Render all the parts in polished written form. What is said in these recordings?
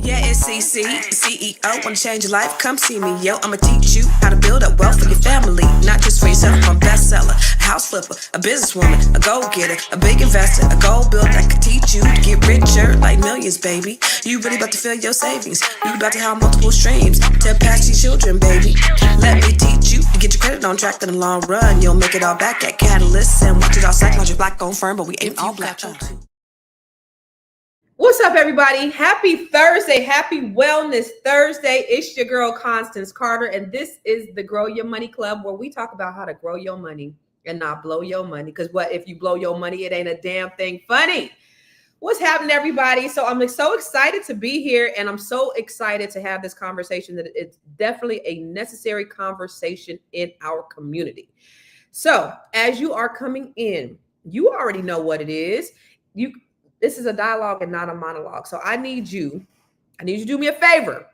Yeah, it's CC, CEO. Wanna change your life? Come see me, yo. I'ma teach you how to build up wealth for your family, not just for yourself. I'm a bestseller, a house flipper, a businesswoman, a go-getter, a big investor, a goal builder that can teach you to get richer like millions, baby. You really about to fill your savings. You about to have multiple streams to pass your children, baby. Let me teach you to get your credit on track in the long run. You'll make it all back at Catalyst and watch it all psychology black on firm, but we ain't all black on too. What's up, everybody? Happy Thursday. Happy Wellness Thursday. It's your girl, Constance Carter, and this is the Grow Your Money Club, where we talk about how to grow your money and not blow your money. Because what if you blow your money? It ain't a damn thing funny. What's happening, everybody? So I'm so excited to be here, and I'm so excited to have this conversation that it's definitely a necessary conversation in our community. So as you are coming in, you already know what it is. This is a dialogue and not a monologue. So I need you to do me a favor.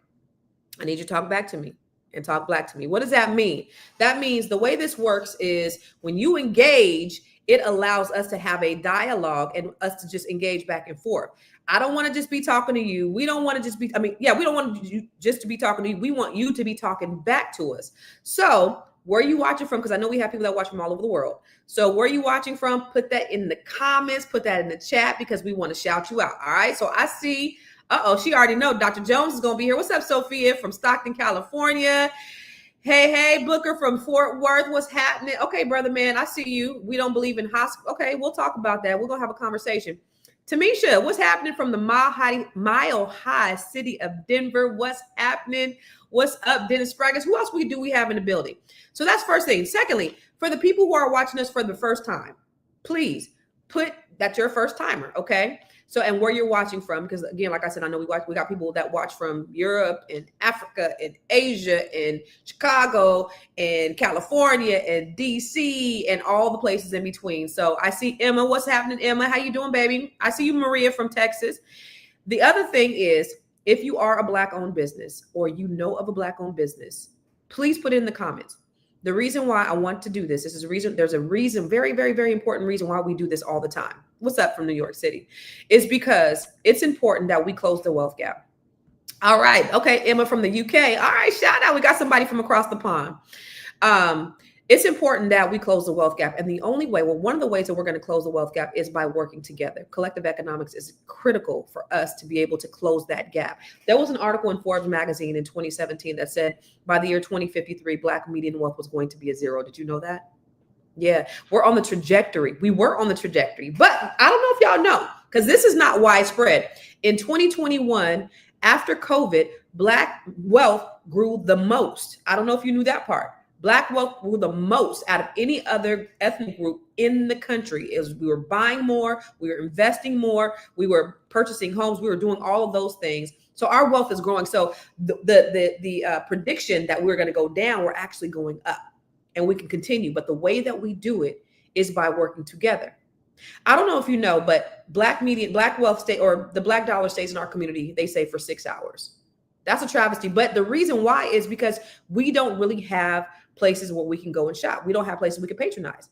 I need you to talk back to me and talk black to me. What does that mean? That means the way this works is when you engage, it allows us to have a dialogue and us to just engage back and forth. I don't want to just be talking to you. We don't want to just be, we don't want you just to be talking to you. We want you to be talking back to us. So where are you watching from? Because I know we have people that watch from all over the world. So where are you watching from? Put that in the comments, put that in the chat, because we want to shout you out. All right. So I see, she already know Dr. Jones is going to be here. What's up, Sophia from Stockton, California? Hey, Booker from Fort Worth. What's happening? Okay, brother, man, I see you. We don't believe in hospital. Okay, we'll talk about that. We're going to have a conversation. Tamisha, what's happening from the mile high city of Denver? What's happening? What's up, Dennis Spraggins? Who else do we have in the building? So that's first thing. Secondly, for the people who are watching us for the first time, please put that you're a first timer, okay? So, and where you're watching from, because again, like I said, I know we got people that watch from Europe and Africa and Asia and Chicago and California and DC and all the places in between. So I see Emma. What's happening, Emma? How you doing, baby? I see you, Maria from Texas. The other thing is, if you are a Black-owned business or you know of a Black-owned business, please put it in the comments. The reason why I want to do this is there's a reason, very, very, very important reason why we do this all the time. What's up from New York City? Is because it's important that we close the wealth gap. All right. Okay. Emma from the UK. All right. Shout out. We got somebody from across the pond. It's important that we close the wealth gap. And the only way, one of the ways that we're going to close the wealth gap is by working together. Collective economics is critical for us to be able to close that gap. There was an article in Forbes magazine in 2017 that said by the year 2053, Black median wealth was going to be 0. Did you know that? Yeah, we're on the trajectory. We were on the trajectory, but I don't know if y'all know, because this is not widespread. In 2021, after COVID, Black wealth grew the most. I don't know if you knew that part. Black wealth grew the most out of any other ethnic group in the country. We were buying more, we were investing more, we were purchasing homes, we were doing all of those things. So our wealth is growing. So the prediction that we're going to go down, we're actually going up, and we can continue. But the way that we do it is by working together. I don't know if you know, but Black wealth stay, or the Black dollar stays in our community, they say, for 6 hours. That's a travesty. But the reason why is because we don't really have places where we can go and shop. We don't have places we can patronize.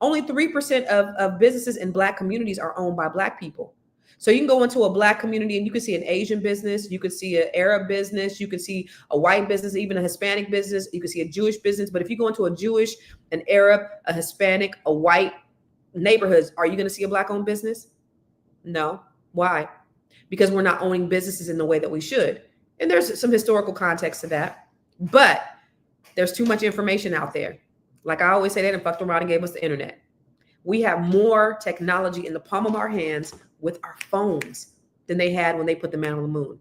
Only 3% of businesses in Black communities are owned by Black people. So you can go into a Black community and you can see an Asian business, you can see an Arab business, you can see a white business, even a Hispanic business, you can see a Jewish business. But if you go into a Jewish, an Arab, a Hispanic, a white neighborhoods, are you going to see a Black-owned business? No. Why? Because we're not owning businesses in the way that we should. And there's some historical context to that. But there's too much information out there. Like I always say, they done fucked around and gave us the internet. We have more technology in the palm of our hands with our phones than they had when they put the man on the moon.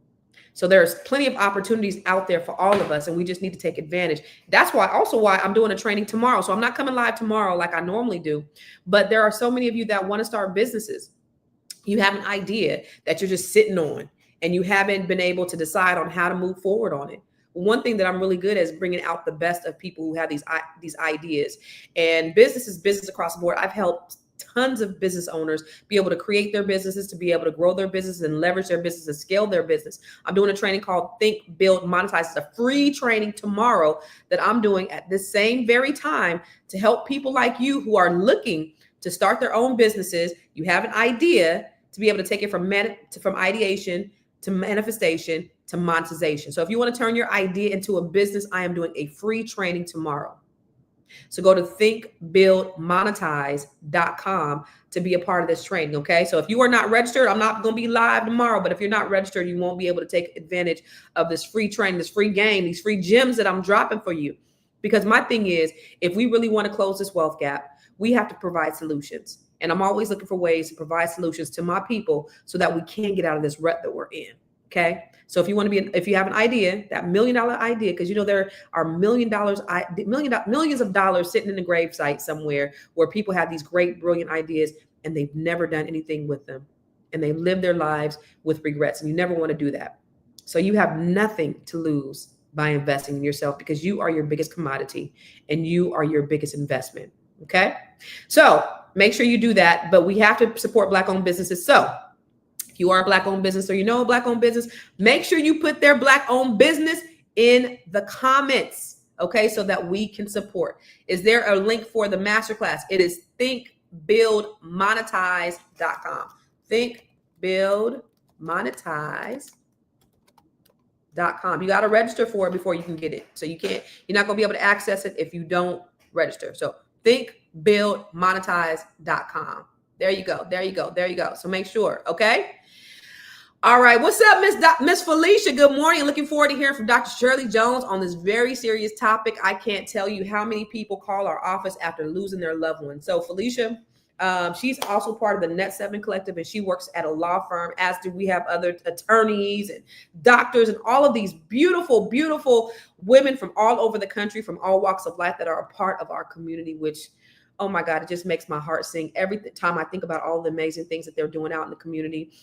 So there's plenty of opportunities out there for all of us, and we just need to take advantage. That's why I'm doing a training tomorrow. So I'm not coming live tomorrow like I normally do, but there are so many of you that want to start businesses. You have an idea that you're just sitting on, and you haven't been able to decide on how to move forward on it. One thing that I'm really good at is bringing out the best of people who have these ideas. And business across the board. I've helped tons of business owners be able to create their businesses, to be able to grow their business and leverage their business and scale their business. I'm doing a training called Think, Build, Monetize. It's a free training tomorrow that I'm doing at this same very time to help people like you who are looking to start their own businesses. You have an idea, to be able to take it from ideation to manifestation to monetization. So if you want to turn your idea into a business, I am doing a free training tomorrow. So go to thinkbuildmonetize.com to be a part of this training. Okay. So if you are not registered, I'm not going to be live tomorrow, but if you're not registered, you won't be able to take advantage of this free training, this free game, these free gems that I'm dropping for you. Because my thing is, if we really want to close this wealth gap, we have to provide solutions. And I'm always looking for ways to provide solutions to my people so that we can get out of this rut that we're in. Okay. So if you want to if you have an idea, that $1 million idea, because there are millions of dollars sitting in the gravesite somewhere where people have these great, brilliant ideas and they've never done anything with them, and they live their lives with regrets, and you never want to do that. So you have nothing to lose by investing in yourself, because you are your biggest commodity and you are your biggest investment. Okay. So make sure you do that, but we have to support Black-owned businesses. So if you are a Black-owned business, or a Black-owned business, make sure you put their Black-owned business in the comments, okay, so that we can support. Is there a link for the masterclass? It is thinkbuildmonetize.com. Thinkbuildmonetize.com. You got to register for it before you can get it. So you're not going to be able to access it if you don't register. So thinkbuildmonetize.com. There you go. So make sure, okay? All right. What's up, Miss Felicia? Good morning. Looking forward to hearing from Dr. Shirley Jones on this very serious topic. I can't tell you how many people call our office after losing their loved one. So Felicia, she's also part of the Net 7 Collective, and she works at a law firm, as do we have other attorneys and doctors and all of these beautiful, beautiful women from all over the country, from all walks of life, that are a part of our community, which, oh my God, it just makes my heart sing every time I think about all the amazing things that they're doing out in the community.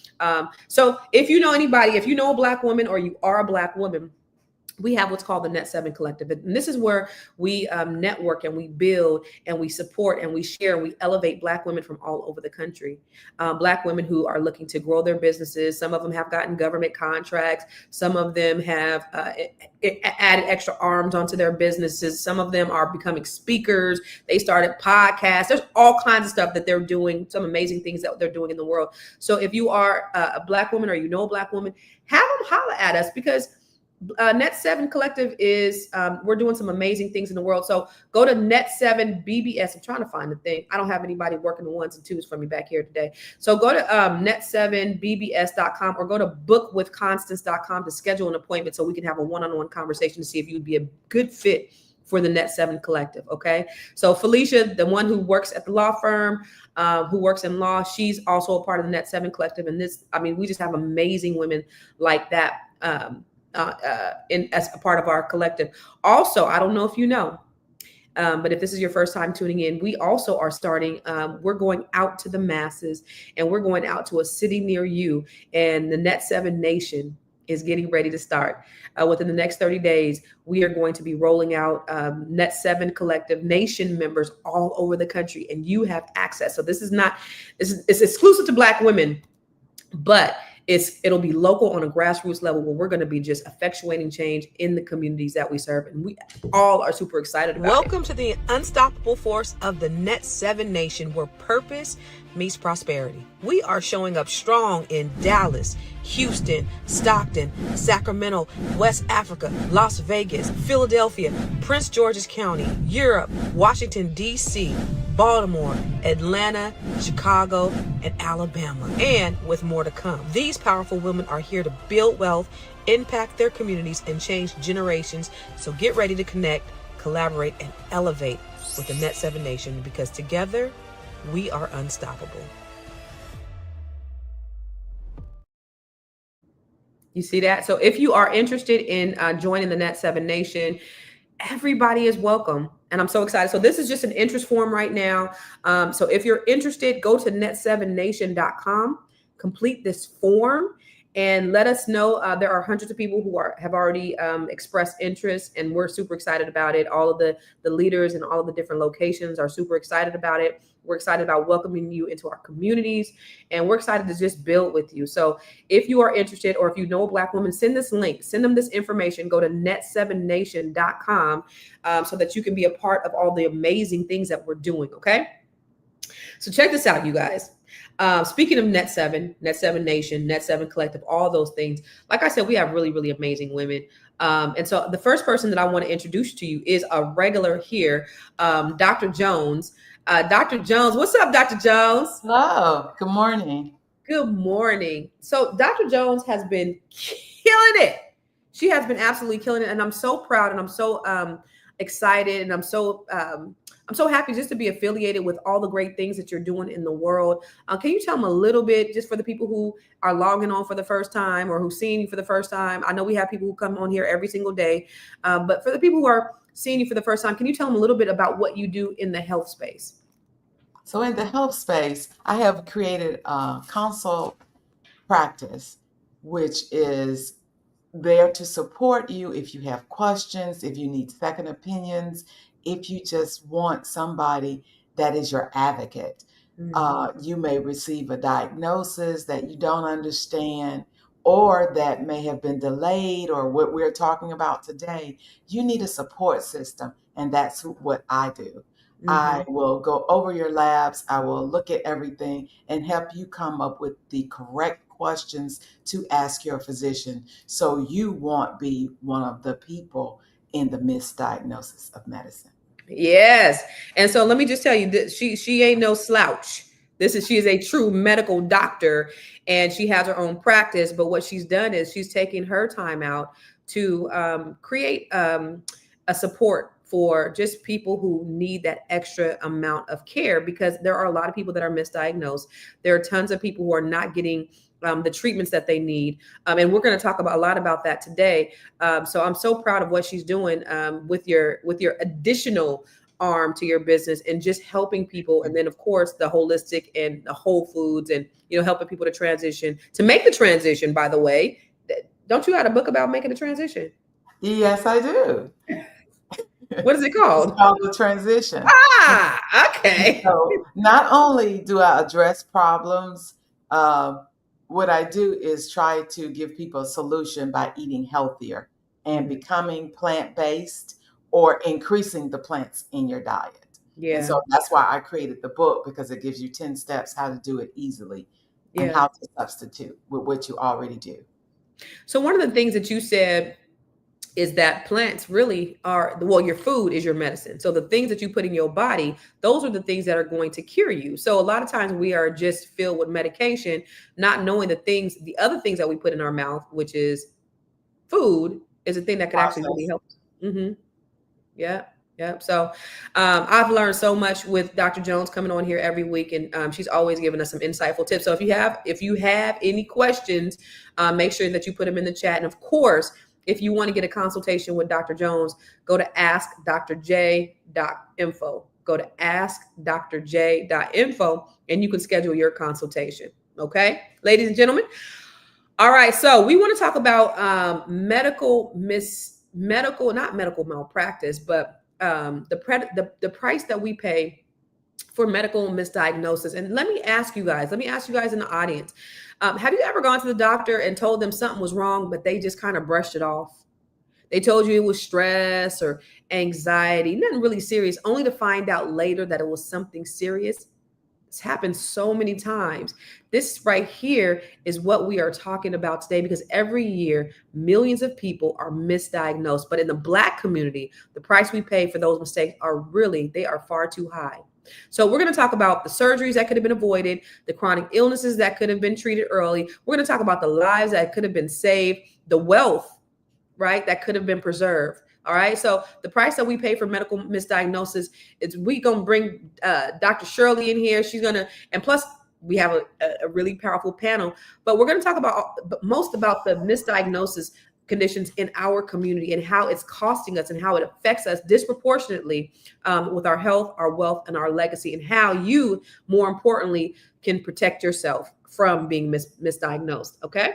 So if you know anybody, if you know a Black woman, or you are a Black woman, we have what's called the Net 7 Collective. And this is where we network, and we build, and we support, and we share, and we elevate Black women from all over the country. Black women who are looking to grow their businesses. Some of them have gotten government contracts. Some of them have added extra arms onto their businesses. Some of them are becoming speakers. They started podcasts. There's all kinds of stuff that they're doing, some amazing things that they're doing in the world. So if you are a Black woman, or you know a Black woman, have them holler at us, because Net 7 Collective is, we're doing some amazing things in the world. So go to Net 7 BBS. I'm trying to find the thing. I don't have anybody working the ones and twos for me back here today. So go to net7bbs.com, or go to bookwithconstance.com to schedule an appointment so we can have a one-on-one conversation to see if you'd be a good fit for the Net 7 Collective. Okay. So Felicia, the one who works at the law firm, who works in law, she's also a part of the Net 7 Collective. And we just have amazing women like that, as a part of our collective. Also, I don't know if you know, but if this is your first time tuning in, we also are starting, we're going out to the masses, and we're going out to a city near you, and the Net 7 Nation is getting ready to start. Within the next 30 days, we are going to be rolling out Net 7 Collective Nation members all over the country, and you have access. So it's exclusive to Black women, but it'll be local on a grassroots level, where we're going to be just effectuating change in the communities that we serve. And we all are super excited about it. Welcome to the unstoppable force of the Net 7 Nation, where purpose meets prosperity. We are showing up strong in Dallas, Houston, Stockton, Sacramento, West Africa, Las Vegas, Philadelphia, Prince George's County, Europe, Washington, D.C., Baltimore, Atlanta, Chicago, and Alabama, and with more to come. These powerful women are here to build wealth, impact their communities, and change generations. So get ready to connect, collaborate, and elevate with the Net 7 Nation, because together we are unstoppable. You see that? So if you are interested in joining the Net 7 Nation, everybody is welcome. And I'm so excited. So this is just an interest form right now. So if you're interested, go to net7nation.com, complete this form, and let us know. There are hundreds of people who have already expressed interest, and we're super excited about it. All of the leaders in all of the different locations are super excited about it. We're excited about welcoming you into our communities, and we're excited to just build with you. So if you are interested, or if you know a Black woman, send this link, send them this information. Go to net7nation.com so that you can be a part of all the amazing things that we're doing. Okay. So check this out, you guys. Speaking of Net 7 Nation, Net 7 Collective, all those things. Like I said, we have really, really amazing women. And so the first person that I want to introduce to you is a regular here, Dr. Jones. Dr. Jones, what's up, Dr. Jones? Hello, good morning. Good morning. So Dr. Jones has been killing it. She has been absolutely killing it, and I'm so proud, and I'm so excited, and I'm so happy just to be affiliated with all the great things that you're doing in the world. Can you tell them a little bit, just for the people who are logging on for the first time or who've seen you for the first time? I know we have people who come on here every single day, but for the people who are seeing you for the first time, can you tell them a little bit about what you do in the health space? So in the health space, I have created a consult practice, which is there to support you if you have questions, if you need second opinions, if you just want somebody that is your advocate. You may receive a diagnosis that you don't understand or that may have been delayed, or what we're talking about today. You need a support system, and that's what I do. I will go over your labs, I will look at everything and help you come up with the correct questions to ask your physician so you won't be one of the people in the misdiagnosis of medicine. Yes. And so let me just tell you that she ain't no slouch. She is a true medical doctor, and she has her own practice. But what she's done is she's taken her time out to create a support for just people who need that extra amount of care, because there are a lot of people that are misdiagnosed. There are tons of people who are not getting the treatments that they need. And we're going to talk about a lot about that today. So I'm so proud of what she's doing with your additional arm to your business and just helping people. And then of course, the holistic and the whole foods, and, helping people to make the transition, by the way. Don't you have a book about making the transition? Yes, I do. What is it called? It's called The Transition. Okay. So not only do I address problems, what I do is try to give people a solution by eating healthier and becoming plant-based or increasing the plants in your diet. Yeah. And so that's why I created the book, because it gives you 10 steps how to do it easily and how to substitute with what you already do. So one of the things that you said is that plants really are, well, your food is your medicine. So the things that you put in your body, those are the things that are going to cure you. So a lot of times we are just filled with medication, not knowing the other things that we put in our mouth, which is food, is a thing that could actually really help. Yeah. Yeah. So I've learned so much with Dr. Jones coming on here every week, and she's always giving us some insightful tips. So if you have any questions, make sure that you put them in the chat. And of course, if you want to get a consultation with Dr. Jones, go to askdrj.info. Go to askdrj.info, and you can schedule your consultation. Okay, ladies and gentlemen. All right, so we want to talk about not medical malpractice, but the price that we pay for medical misdiagnosis. And let me ask you guys in the audience, have you ever gone to the doctor and told them something was wrong, but they just kind of brushed it off? They told you it was stress or anxiety, nothing really serious, only to find out later that it was something serious. It's happened so many times. This right here is what we are talking about today, because every year, millions of people are misdiagnosed. But in the Black community, the price we pay for those mistakes they are far too high. So we're going to talk about the surgeries that could have been avoided, the chronic illnesses that could have been treated early. We're going to talk about the lives that could have been saved, the wealth, right, that could have been preserved. All right. So the price that we pay for medical misdiagnosis is, we going to bring Dr. Shirley in here. She's going to, and plus we have a really powerful panel, but we're going to talk about most about the misdiagnosis conditions in our community and how it's costing us and how it affects us disproportionately with our health, our wealth, and our legacy, and how you, more importantly, can protect yourself from being misdiagnosed. Okay.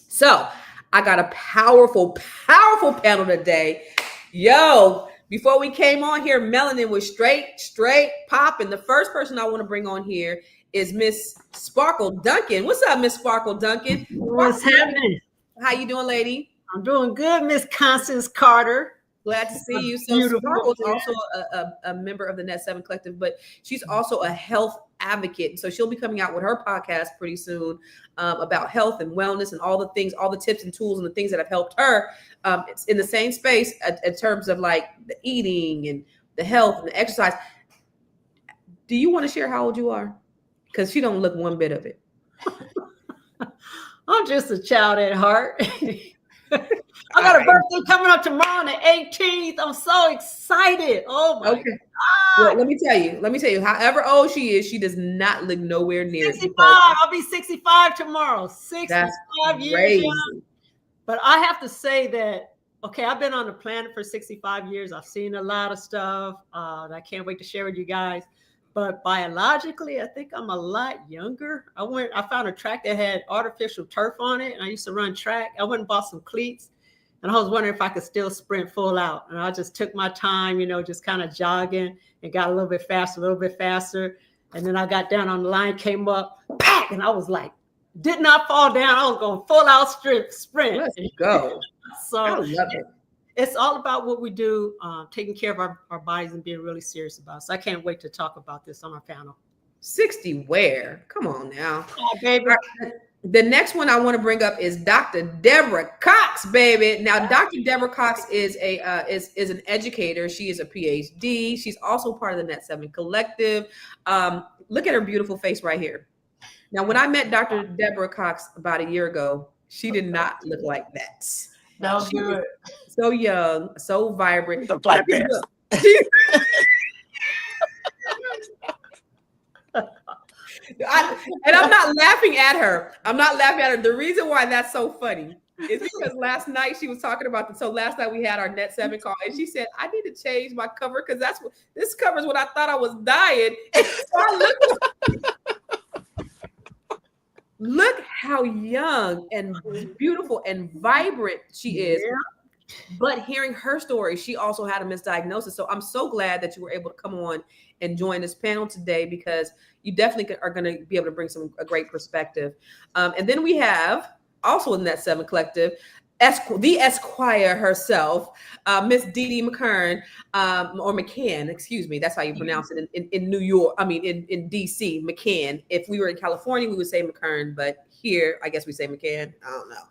So I got a powerful panel today. Yo, before we came on here, melanin was straight popping. The first person I want to bring on here is Miss Sparkle Duncan. What's up, Miss Sparkle Duncan? What's happening? How you doing, lady? I'm doing good, Miss Constance Carter. Glad to see you. So Beautiful. Sparkle is also a member of the Net 7 Collective, but she's also a health advocate. So she'll be coming out with her podcast pretty soon about health and wellness and all the things, all the tips and tools and the things that have helped her. It's in the same space in terms of like the eating and the health and the exercise. Do you want to share how old you are? Because she don't look one bit of it. I'm just a child at heart. I got a birthday coming up tomorrow on the 18th. I'm so excited. Oh my God. Well, let me tell you, however old she is, she does not look nowhere near 65. I'll be 65 tomorrow. 65 years young. But I have to say that, okay, I've been on the planet for 65 years. I've seen a lot of stuff that I can't wait to share with you guys. But biologically, I think I'm a lot younger. I found a track that had artificial turf on it, and I used to run track. I went and bought some cleats, and I was wondering if I could still sprint full out. And I just took my time, just kind of jogging and got a little bit faster. And then I got down on the line, came up, pack, and I was like, did not fall down. I was going full out sprint. Let's go. So I love it. It's all about what we do, taking care of our bodies and being really serious about it. So I can't wait to talk about this on our panel. 60 where? Come on now. Oh, baby. Right. The next one I want to bring up is Dr. Deborah Cox, baby. Now, Dr. Deborah Cox is is an educator. She is a PhD. She's also part of the Net 7 Collective. Look at her beautiful face right here. Now, when I met Dr. Deborah Cox about a year ago, she did not look like that. Sounds good. So young, so vibrant. Look like this. And I'm not laughing at her. The reason why that's so funny is because last night she was talking about so last night we had our Net 7 call, and she said, I need to change my cover because this covers what I thought I was dying. So look how young and beautiful and vibrant she is. Yeah. But hearing her story, she also had a misdiagnosis. So I'm so glad that you were able to come on and join this panel today, because you definitely are going to be able to bring a great perspective. And then we have also in that 7 Collective, the Esquire herself, Miss Dee Dee McCann, or McCann, excuse me. That's how you pronounce it in New York. I mean, in DC, McCann. If we were in California, we would say McCann, but here, I guess we say McCann. I don't know.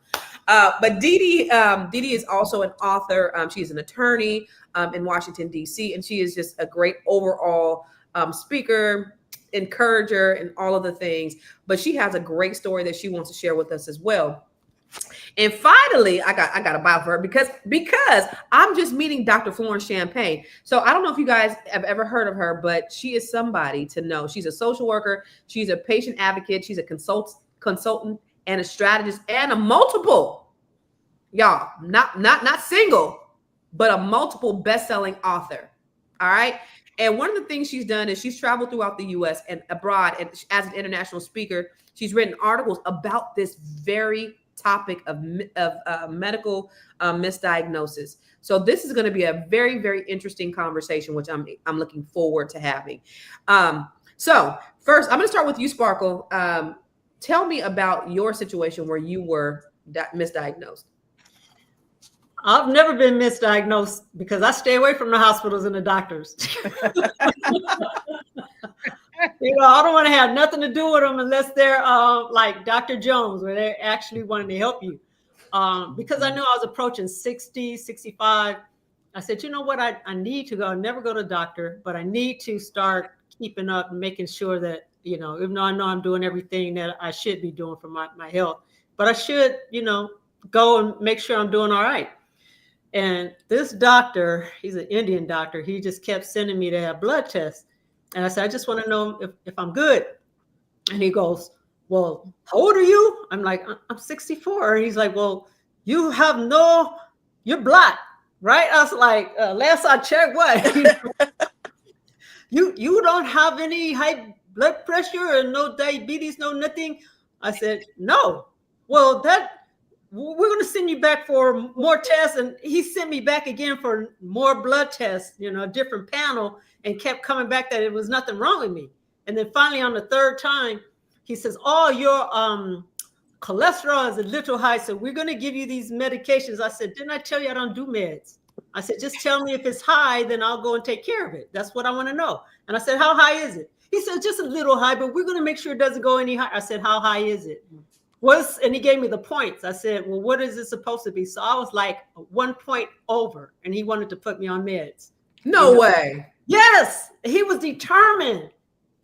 But Dee Dee is also an author. She's an attorney in Washington, DC, and she is just a great overall speaker, encourager, and all of the things. But she has a great story that she wants to share with us as well. And finally, I got to bow for her because I'm just meeting Dr. Florence Champagne. So I don't know if you guys have ever heard of her, but she is somebody to know. She's a social worker. She's a patient advocate. She's a consultant and a strategist and a multiple, y'all, not single, but a multiple best-selling author. All right. And one of the things she's done is she's traveled throughout the U.S. and abroad, and as an international speaker, she's written articles about this very topic of medical misdiagnosis. So this is going to be a very, very interesting conversation, which I'm looking forward to having. So first, I'm going to start with you, Sparkle. Tell me about your situation where you were misdiagnosed. I've never been misdiagnosed because I stay away from the hospitals and the doctors. I don't want to have nothing to do with them unless they're like Dr. Jones, where they're actually wanting to help you. Because I knew I was approaching 60, 65. I said, you know what? I need to go. I'll never go to the doctor, but I need to start keeping up and making sure that, even though I know I'm doing everything that I should be doing for my health, but I should, go and make sure I'm doing all right. And this doctor, he's an Indian doctor. He just kept sending me to have blood tests. And I said, I just want to know if I'm good. And he goes, well, how old are you? I'm like, I'm 64. And he's like, well, you're black, right? I was like, last I checked, what? you don't have any high blood pressure and no diabetes, no nothing? I said, no. Well, we're going to send you back for more tests. And he sent me back again for more blood tests, a different panel, and kept coming back that it was nothing wrong with me. And then finally on the third time, he says, oh, your cholesterol is a little high, so we're going to give you these medications. I said, didn't I tell you I don't do meds? I said, just tell me if it's high, then I'll go and take care of it. That's what I want to know. And I said, how high is it? He said, just a little high, but we're going to make sure it doesn't go any higher. I said, how high is it? And he gave me the points. I said, well, what is it supposed to be? So I was like 1 point over, and he wanted to put me on meds. No way. Yes, he was determined.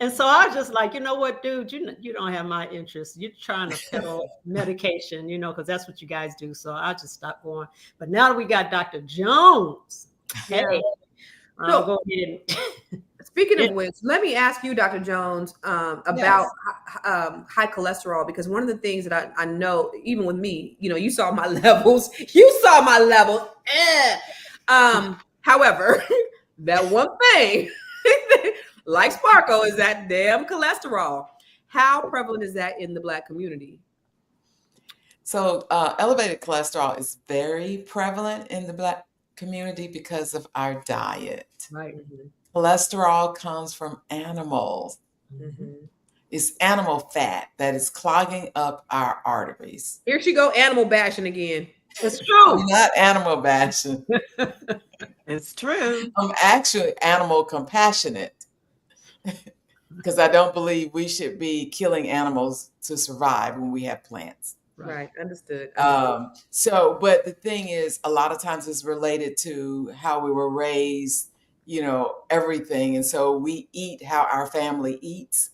And so I was just like, you know what, dude, you don't have my interest. You're trying to peddle medication, because that's what you guys do. So I just stopped going. But now that we got Dr. Jones, hey, I'll go ahead. Speaking of which, let me ask you, Dr. Jones, about high cholesterol, because one of the things that I know, even with me, you saw my levels. You saw my levels. However, that one thing, like Sparkle, is that damn cholesterol. How prevalent is that in the Black community? So elevated cholesterol is very prevalent in the Black community because of our diet. Right. Cholesterol comes from animals. It's animal fat that is clogging up our arteries. Here she go, animal bashing again. It's true. I'm not animal bashing. It's true. I'm actually animal compassionate because I don't believe we should be killing animals to survive when we have plants. Right. Understood. But the thing is, a lot of times it's related to how we were raised, everything. And so we eat how our family eats.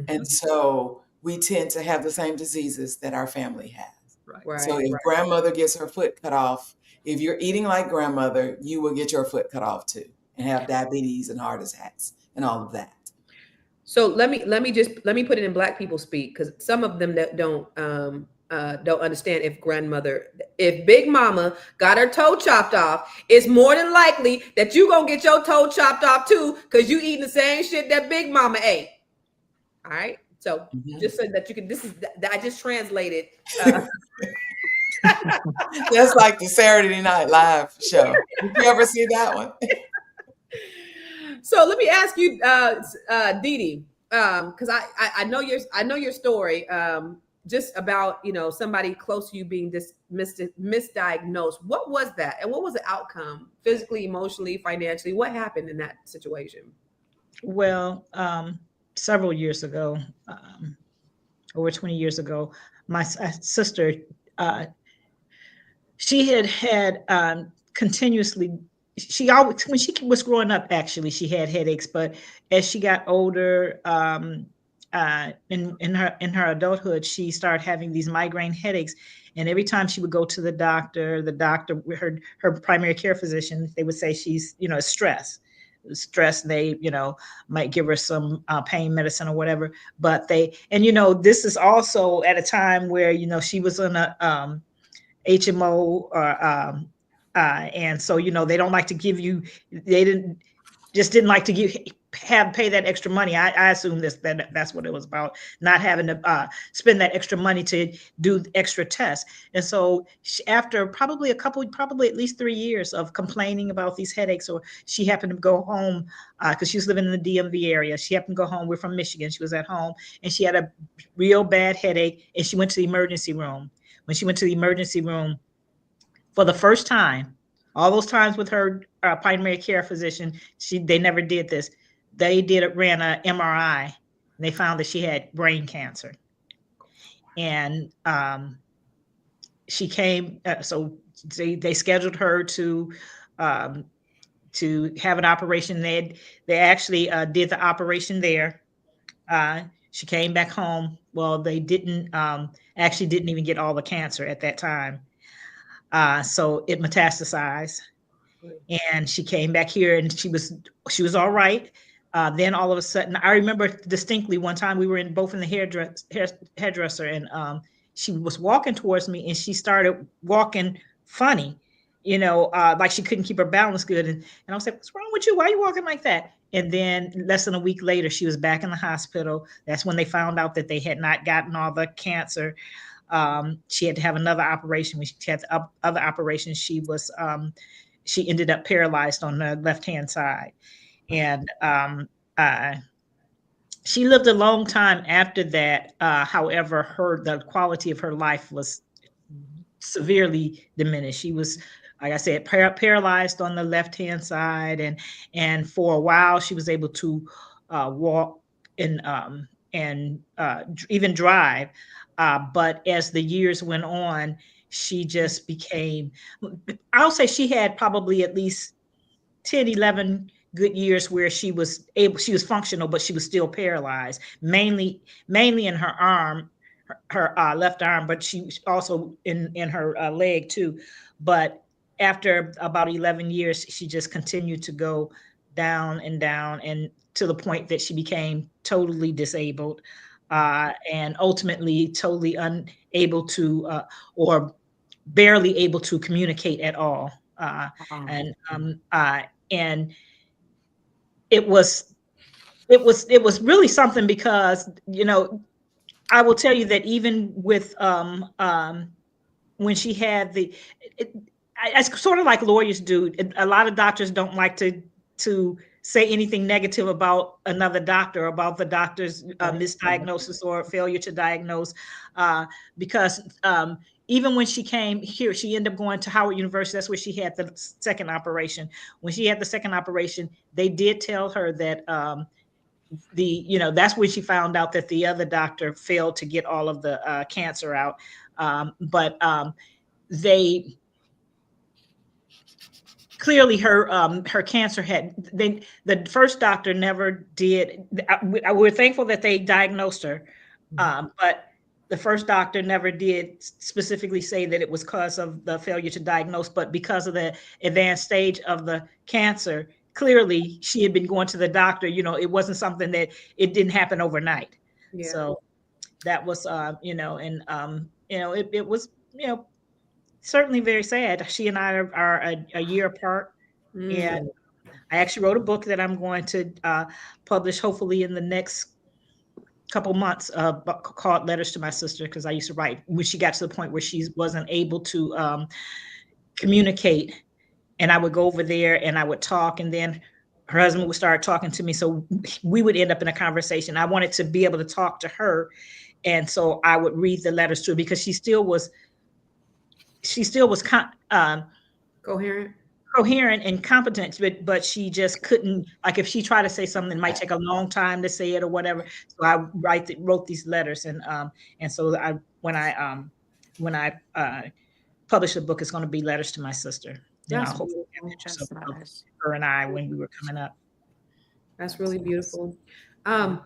And so we tend to have the same diseases that our family has. Right. So if grandmother gets her foot cut off, if you're eating like grandmother, you will get your foot cut off too, and have diabetes and heart attacks and all of that. So let me put it in Black people speak, because some of them that don't understand. If Big Mama got her toe chopped off, it's more than likely that you gonna get your toe chopped off too, because you eating the same shit that Big Mama ate. All right. So just so that you can, I just translated. That's like the Saturday Night Live show. Did you ever see that one? So let me ask you, Dee Dee, because I know your story, just about somebody close to you being misdiagnosed. What was that, and what was the outcome, physically, emotionally, financially? What happened in that situation? Well, several years ago, over 20 years ago, my sister, she had continuously, she always, when she was growing up, actually, she had headaches, but as she got older, in her adulthood, she started having these migraine headaches. And every time she would go to the doctor, her primary care physician, they would say she's, stressed. They might give her some pain medicine or whatever, but this is also at a time where she was on a HMO, or and so they don't like to give you, they didn't like to pay that extra money. I assume that's what it was about, not having to spend that extra money to do extra tests. And so after probably at least 3 years of complaining about these headaches, or she happened to go home because she was living in the DMV area. She happened to go home. We're from Michigan. She was at home and she had a real bad headache, and she went to the emergency room. When she went to the emergency room for the first time, all those times with her primary care physician, they never did this. They ran an MRI, and they found that she had brain cancer. And she came, so they scheduled her to have an operation. They actually did the operation there. She came back home. Well, they didn't even get all the cancer at that time. So it metastasized, and she came back here, and she was all right. Then all of a sudden, I remember distinctly one time we were both in the hairdresser, and she was walking towards me, and she started walking funny, like she couldn't keep her balance good. And I was like, "What's wrong with you? Why are you walking like that?" And then less than a week later, she was back in the hospital. That's when they found out that they had not gotten all the cancer. She had to have another operation. When she had the other operation, she ended up paralyzed on the left-hand side. And she lived a long time after that. However, the quality of her life was severely diminished. She was like I said, paralyzed on the left hand side, and for a while she was able to walk and even drive. But as the years went on, she just became. I'll say she had probably at least 10, 11 good years where she was functional, but she was still paralyzed, mainly in her arm, her left arm, but she was also in her leg too. But after about 11 years, she just continued to go down and down, and to the point that she became totally disabled, and ultimately totally unable to, or barely able to communicate at all. Wow. And it was really something, because I will tell you that even with when she had it's sort of like lawyers do. A lot of doctors don't like to say anything negative about another doctor, about the doctor's misdiagnosis or failure to diagnose, because even when she came here, she ended up going to Howard University. That's where she had the second operation. When she had the second operation, they did tell her that that's when she found out that the other doctor failed to get all of the cancer out. But they clearly, her cancer the first doctor never did. We're thankful that they diagnosed her, but the first doctor never did specifically say that it was because of the failure to diagnose, but because of the advanced stage of the cancer. Clearly, she had been going to the doctor. It wasn't something that it didn't happen overnight. Yeah. So that was, it was, certainly very sad. She and I are a year apart, and I actually wrote a book that I'm going to publish hopefully in the next couple months, called Letters to My Sister, because I used to write when she got to the point where she wasn't able to communicate, and I would go over there and I would talk, and then her husband would start talking to me, so we would end up in a conversation. I wanted to be able to talk to her, and so I would read the letters to her, because she still was Coherent. and competent, but she just couldn't, like, if she tried to say something, it might take a long time to say it or whatever. So I wrote these letters, and so when I publish the book, it's going to be Letters to My Sister. That's Hopefully beautiful. have pictures That's of nice. her and I when we were coming up. That's really beautiful. Let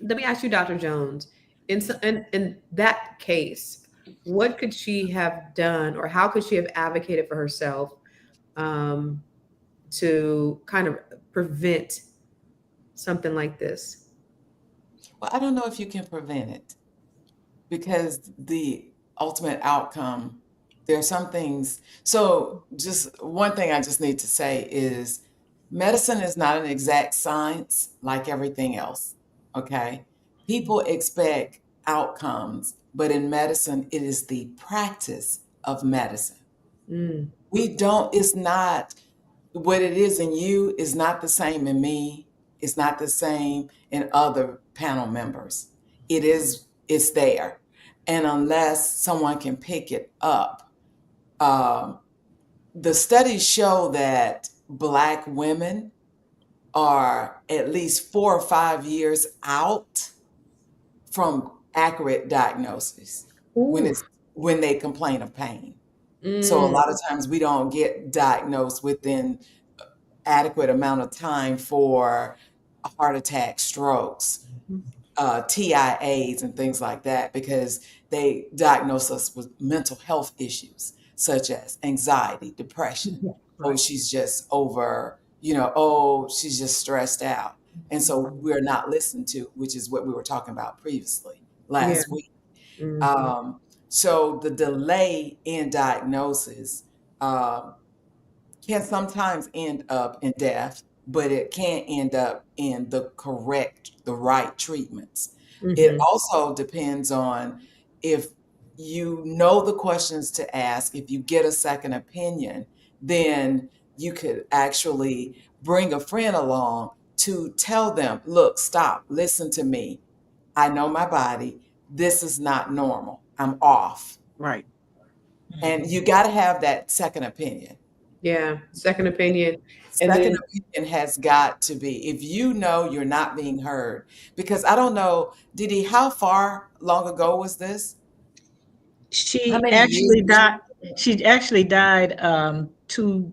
me ask you, Dr. Jones, in that case, what could she have done, or how could she have advocated for herself to kind of prevent something like this? Well, I don't know if you can prevent it, because the ultimate outcome, there are some things. So just one thing I just need to say is medicine is not an exact science like everything else. Okay. People expect outcomes, but in medicine, it is the practice of medicine. Mm, It's not what it is in you is not the same in me. It's not the same in other panel members. It's there. And unless someone can pick it up, um, the studies show that Black women are at least 4 or 5 years out from accurate diagnosis when ooh, it's when they complain of pain. So a mm, lot of times we don't get diagnosed within adequate amount of time for heart attack, strokes, TIAs, and things like that, because they diagnose us with mental health issues such as anxiety, depression. Oh, Right. she's just over, oh, she's just stressed out. And so we're not listened to, which is what we were talking about previously yeah. last week. Mhm. So the delay in diagnosis can sometimes end up in death, but it can end up in the right treatments. It Mhm. also depends on if you know the questions to ask. If you get a second opinion, then you could actually bring a friend along to tell them, look, stop, listen to me. I know my body. This is not normal. I'm off. Right. And you got to have that second opinion. Yeah. Second opinion. And Second then opinion has got to be, if you know you're not being heard, because I don't know, how far long ago was this? How She many actually years? died. She actually died 2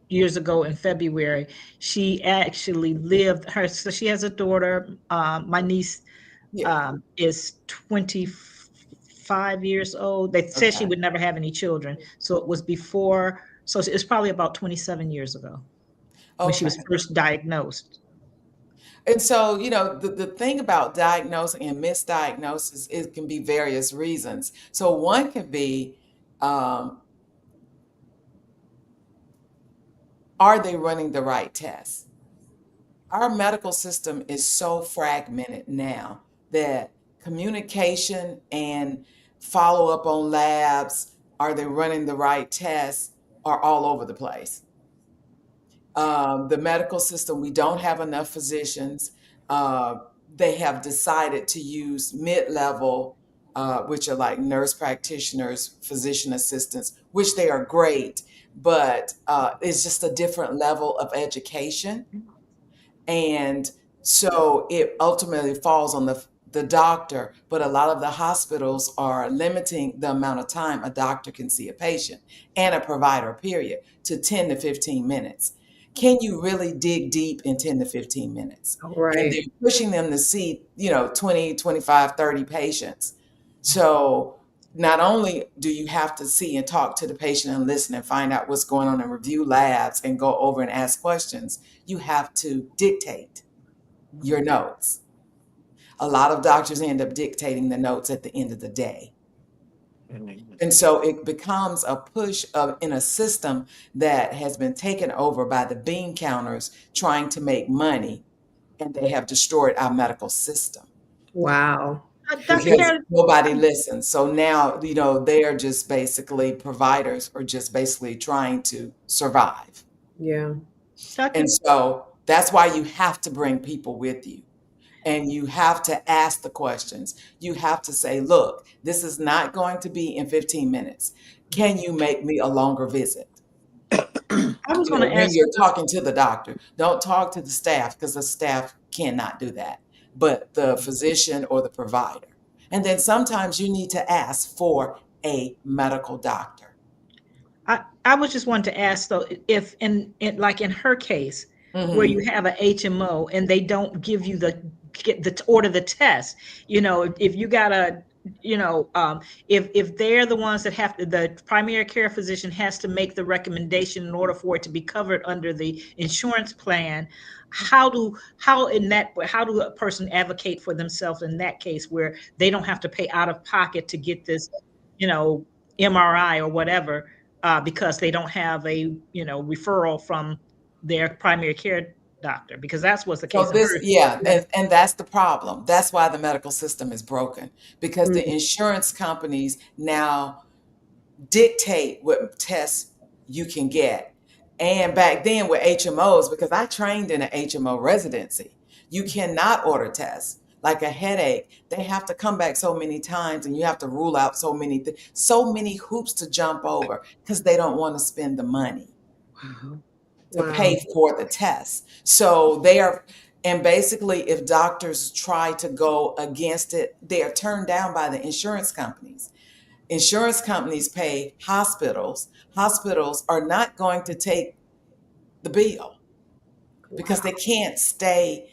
years ago in February. She actually lived her. So she has a daughter. My niece Yeah. is 25 years old. They said she Okay. would never have any children. So it was before. So it's probably about 27 years ago when she Okay. was first diagnosed. And so, the thing about diagnosing and misdiagnosis, it can be various reasons. So one can be, um, are they running the right tests? Our medical system is so fragmented now that communication and follow up on labs, are they running the right tests, are all over the place. The medical system, we don't have enough physicians. Uh, they have decided to use mid-level, which are like nurse practitioners, physician assistants, which they are great, but it's just a different level of education. And so it ultimately falls on the doctor, but a lot of the hospitals are limiting the amount of time a doctor can see a patient and a provider, period, to 10 to 15 minutes. Can you really dig deep in 10 to 15 minutes? And right. they're pushing them to see, 20, 25, 30 patients. So not only do you have to see and talk to the patient and listen and find out what's going on and review labs and go over and ask questions, you have to dictate your notes. A lot of doctors end up dictating the notes at the end of the day. And so it becomes a push in a system that has been taken over by the bean counters trying to make money, and they have destroyed our medical system Wow. Dr. because Karen, nobody listens. So now, they are just basically providers or just basically trying to survive. Yeah. Dr. And so that's why you have to bring people with you. And you have to ask the questions. You have to say, look, this is not going to be in 15 minutes. Can you make me a longer visit? I was going to When ask. you're talking to the doctor, don't talk to the staff because the staff cannot do that, but the physician or the provider. And then sometimes you need to ask for a medical doctor. I was just wanting to ask though, if like in her case, where Mhm. you have a HMO and they don't give you order the test, if you got a, if they're the ones that the primary care physician has to make the recommendation in order for it to be covered under the insurance plan, how do a person advocate for themselves in that case where they don't have to pay out of pocket to get this, you know, MRI or whatever? Because they don't have a referral from their primary care doctor, because that's what's the case So in this, her. yeah, and that's the problem. That's why the medical system is broken, because the Mm. insurance companies now dictate what tests you can get. And back then with HMOs, because I trained in an HMO residency, you cannot order tests. Like a headache, they have to come back so many times and you have to rule out so many hoops to jump over because they don't want to spend the money Wow. to Wow. pay for the test. So they are, and basically, if doctors try to go against it, they are turned down by the insurance companies. Insurance companies pay hospitals. Hospitals are not going to take the bill because Wow. they can't stay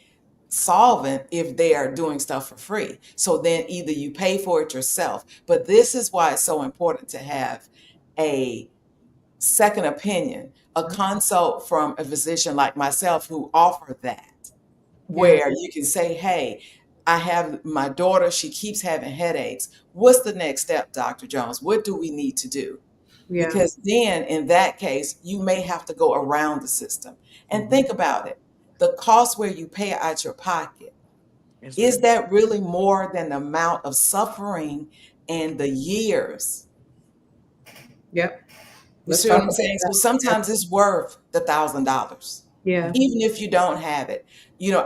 solvent if they are doing stuff for free. So then either you pay for it yourself. But this is why it's so important to have a second opinion, a consult from a physician like myself who offer that, Yeah. where you can say, hey, I have my daughter, she keeps having headaches. What's the next step, Dr. Jones? What do we need to do? Yeah. Because then in that case, you may have to go around the system. And think about it. The cost where you pay out your pocket, is that really more than the amount of suffering and the years? Yep. You Let's see what talk I'm about saying? So that. sometimes it's worth the $1,000, Yeah. even if you don't have it.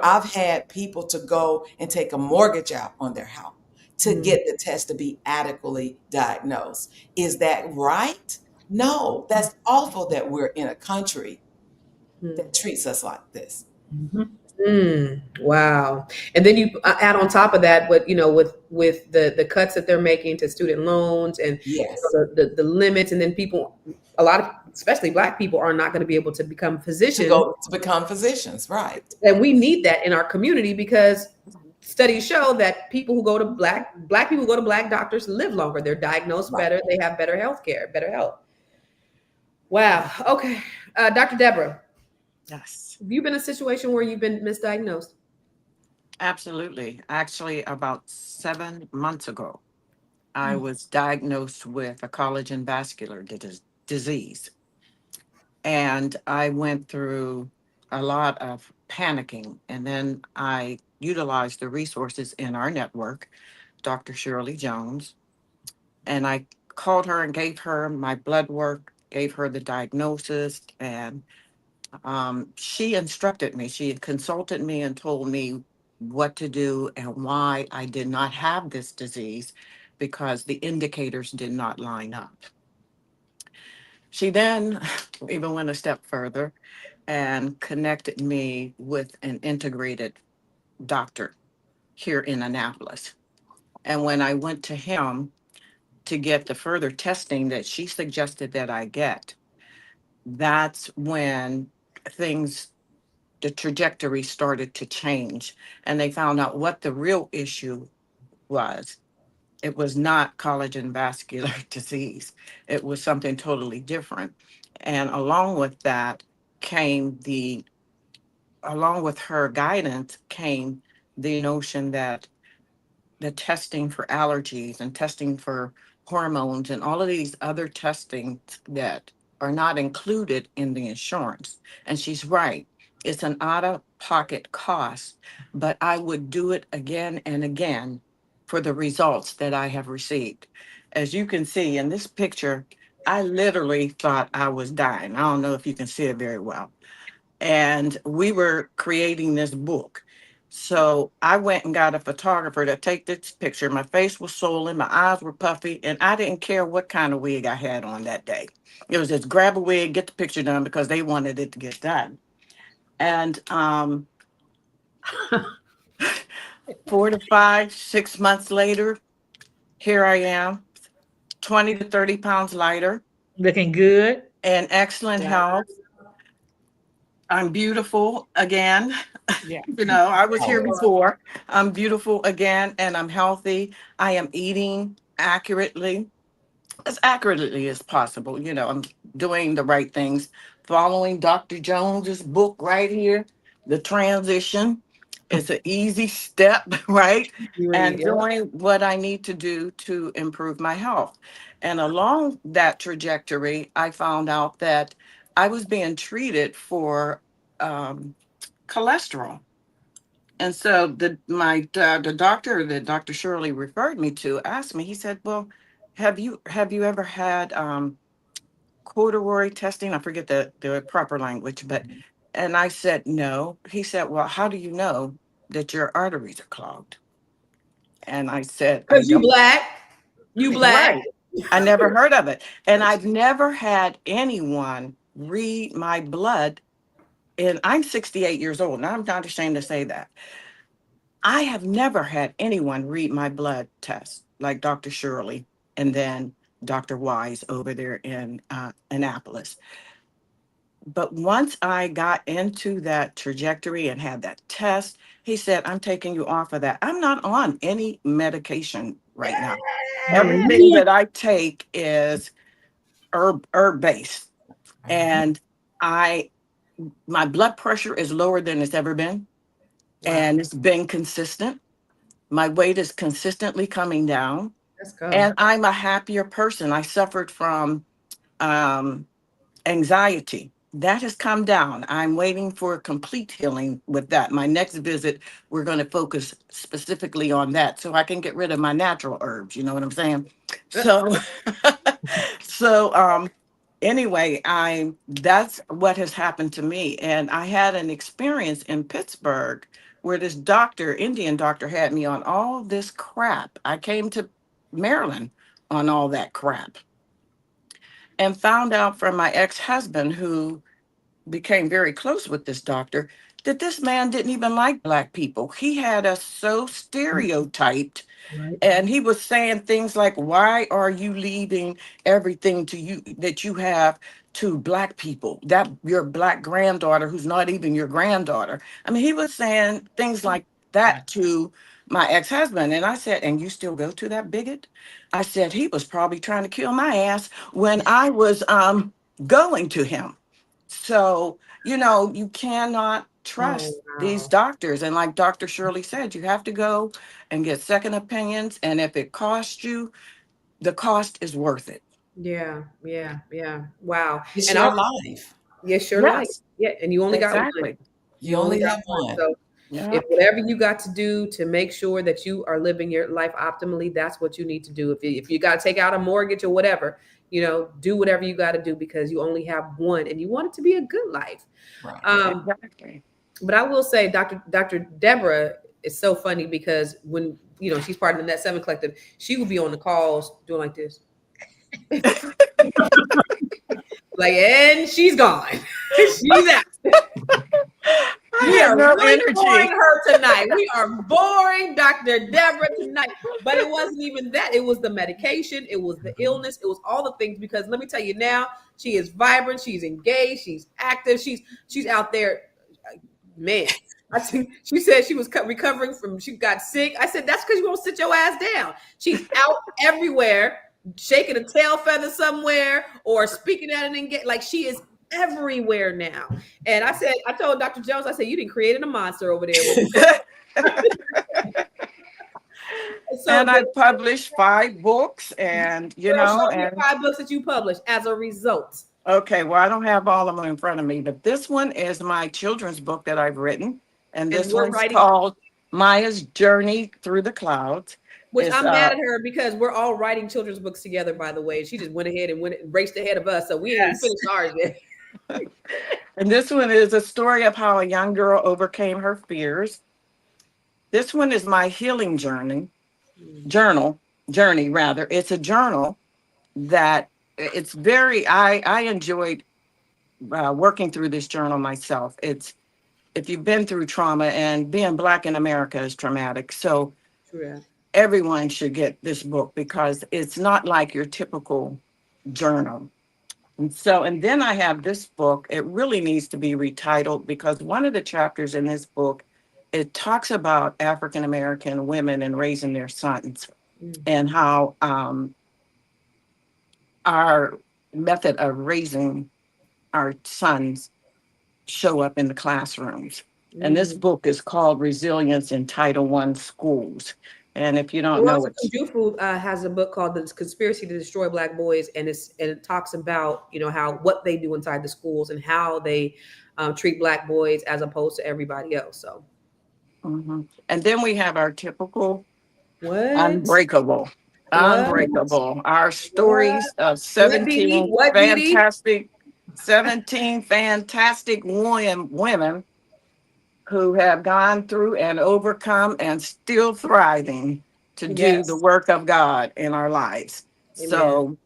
I've had people to go and take a mortgage out on their house to get the test to be adequately diagnosed. Is that right? No, that's awful that we're in a country that treats us like this. Wow. And then you add on top of that, what with the cuts that they're making to student loans, and Yes, the limits, and then people, a lot of, especially Black people, are not going to be able to become to physicians, go to become physicians, right? and we need that in our community because studies show that people who go to Black people who go to Black doctors live longer. They're diagnosed Right. better. They have better health care, better health. Wow. Okay, Dr. Deborah, Yes, have you been in a situation where you've been misdiagnosed? absolutely. Actually, about 7 months ago, I was diagnosed with a collagen vascular disease. And I went through a lot of panicking. And then I utilized the resources in our network, Dr. Shirley Jones. And I called her and gave her my blood work, gave her the diagnosis. And she instructed me, she had consulted me and told me what to do and why I did not have this disease because the indicators did not line up. She then even went a step further and connected me with an integrated doctor here in Annapolis. And when I went to him to get the further testing that she suggested that I get, that's when things, the trajectory started to change. And they found out what the real issue was. It was not collagen vascular disease, it was something totally different. And along with that came along with her guidance came the notion that the testing for allergies and testing for hormones and all of these other testings that are not included in the insurance. And she's right. It's an out of pocket cost, but I would do it again and again for the results that I have received. As you can see in this picture, I literally thought I was dying. I don't know if you can see it very well, and we were creating this book. So I went and got a photographer to take this picture. My face was swollen, my eyes were puffy, and I didn't care what kind of wig I had on that day. It was just grab a wig, get the picture done because they wanted it to get done. And 4 to 5, 6 months later, here I am, 20 to 30 pounds lighter, Looking good. in excellent health. I'm beautiful again. Yeah. I was here Always. before. I'm beautiful again and I'm healthy. I am eating accurately, as accurately as possible. I'm doing the right things, following Dr. Jones's book right here, The Transition. It's an easy step, right? You read, And yeah. doing what I need to do to improve my health. And along that trajectory, I found out that I was being treated for um, cholesterol. And so the doctor that Dr. Shirley referred me to asked me, he said, well, have you ever had corduroy testing? I forget the proper language, but and I said no. He said, well, how do you know that your arteries are clogged? And I said, I Because you don't. Black, you Black. Right. I never heard of it. And I've never had anyone read my blood. And I'm 68 years old. And I'm not ashamed to say that. I have never had anyone read my blood test like Dr. Shirley and then Dr. Wise over there in Annapolis. But once I got into that trajectory and had that test, he said, I'm taking you off of that. I'm not on any medication right now. Everything Hallelujah. that I take is herb based. And I my blood pressure is lower than it's ever been. Wow, And it's been consistent. My weight is consistently coming down, let's go. and I'm a happier person. I suffered from um, anxiety. That has come down. I'm waiting for complete healing with that. My next visit, we're going to focus specifically on that so I can get rid of my natural herbs. You know what I'm saying? So, so anyway, that's what has happened to me. And I had an experience in Pittsburgh where this doctor, Indian doctor, had me on all this crap. I came to Maryland on all that crap and found out from my ex-husband, who became very close with this doctor, that this man didn't even like Black people. He had us so stereotyped, Right. and he was saying things like, why are you leaving everything to you that you have to Black people, that your Black granddaughter who's not even your granddaughter? I mean, he was saying things like that to my ex-husband. And I said, and you still go to that bigot? I said, he was probably trying to kill my ass when I was going to him. So, you cannot Oh, trust these wow. doctors. And like Dr. Shirley said, you have to go and get second opinions. And if it costs you, the cost is worth it. Yeah, yeah, yeah. Wow. It's And your I'll, life. yes, your life. Yes, Yeah, and you only got one. exactly. You You only only got have one. one. So Yeah. if whatever you got to do to make sure that you are living your life optimally, that's what you need to do. If you got to take out a mortgage or whatever, do whatever you got to do, because you only have one and you want it to be a good life. Right. Exactly. But I will say, Dr. Deborah is so funny, because when she's part of the Net 7 Collective, she will be on the calls doing like this. Like, and she's gone. She's out. I We have are no really boring energy. her tonight. We are boring Dr. Deborah tonight. But it wasn't even that. It was the medication. It was the illness. It was all the things. Because let me tell you now, she is vibrant. She's engaged. She's active. She's out there. Man, I think she said she was recovering from, she got sick. I said, that's because you won't sit your ass down. She's out everywhere, shaking a tail feather somewhere or speaking at it and get like, she is everywhere now. And I told Dr. Jones, I said, you didn't create a monster over there. It's so And I good. published 5 books, and Girl, show me your and 5 books that you published as a result. okay, well, I don't have all of them in front of me, but this one is my children's book that I've written. And And this we're one's writing, called Maya's Journey Through the Clouds. which It's I'm mad at her, because we're all writing children's books together, by the way. She just went ahead and raced ahead of us. So we ain't even Yes. finished ours yet. and this one is a story of how a young girl overcame her fears. This one is my healing journey rather. It's a journal that it's very, I enjoyed working through this journal myself. It's, if you've been through trauma, and being Black in America is traumatic. So True. everyone should get this book, because it's not like your typical journal. And then I have this book. It really needs to be retitled, because one of the chapters in this book, it talks about African American women and raising their sons, and how our method of raising our sons show up in the classrooms. And this book is called Resilience in Title I Schools. And if you don't know Veronica it, Kunjufu has a book called "The Conspiracy to Destroy Black Boys," and it talks about how what they do inside the schools and how they treat Black boys as opposed to everybody else. So and then we have our typical what? Unbreakable. What? Unbreakable. Our What? stories of What, Didi? What, Didi? 17 fantastic women who have gone through and overcome and still thriving to do the Yes. work of God in our lives. Amen. So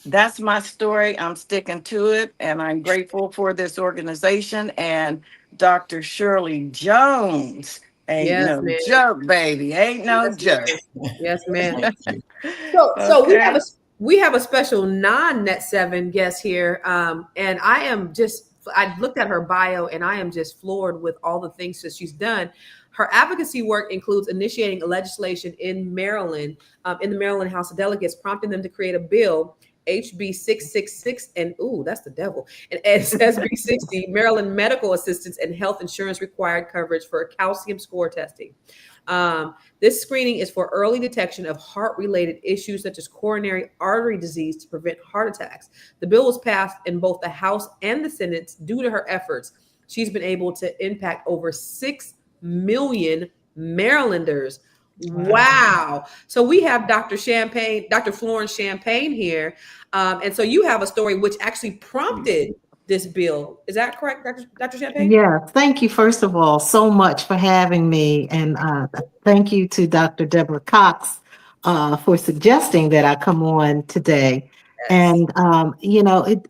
that's my story. I'm sticking to it, and I'm grateful for this organization and Dr. Shirley Jones. Ain't Yes, no man. joke, baby. Ain't no Yes, joke. man. Yes, man. Thank you. So Okay. we have a special non-Net 7 guest here, and I looked at her bio and I am just floored with all the things that she's done. Her advocacy work includes initiating legislation in Maryland, in the Maryland House of Delegates, prompting them to create a bill, HB 666, and ooh, that's the devil, and SB 60, Maryland medical assistance and health insurance required coverage for calcium score testing. This screening is for early detection of heart-related issues such as coronary artery disease to prevent heart attacks. The bill was passed in both the House and the Senate due to her efforts. She's been able to impact over 6 million Marylanders. Wow. So we have Dr. Florence Champagne here. And so you have a story which actually prompted this bill. Is that correct, Dr. Champagne? Yeah, thank you, first of all, so much for having me. And thank you to Dr. Deborah Cox for suggesting that I come on today. Yes. And,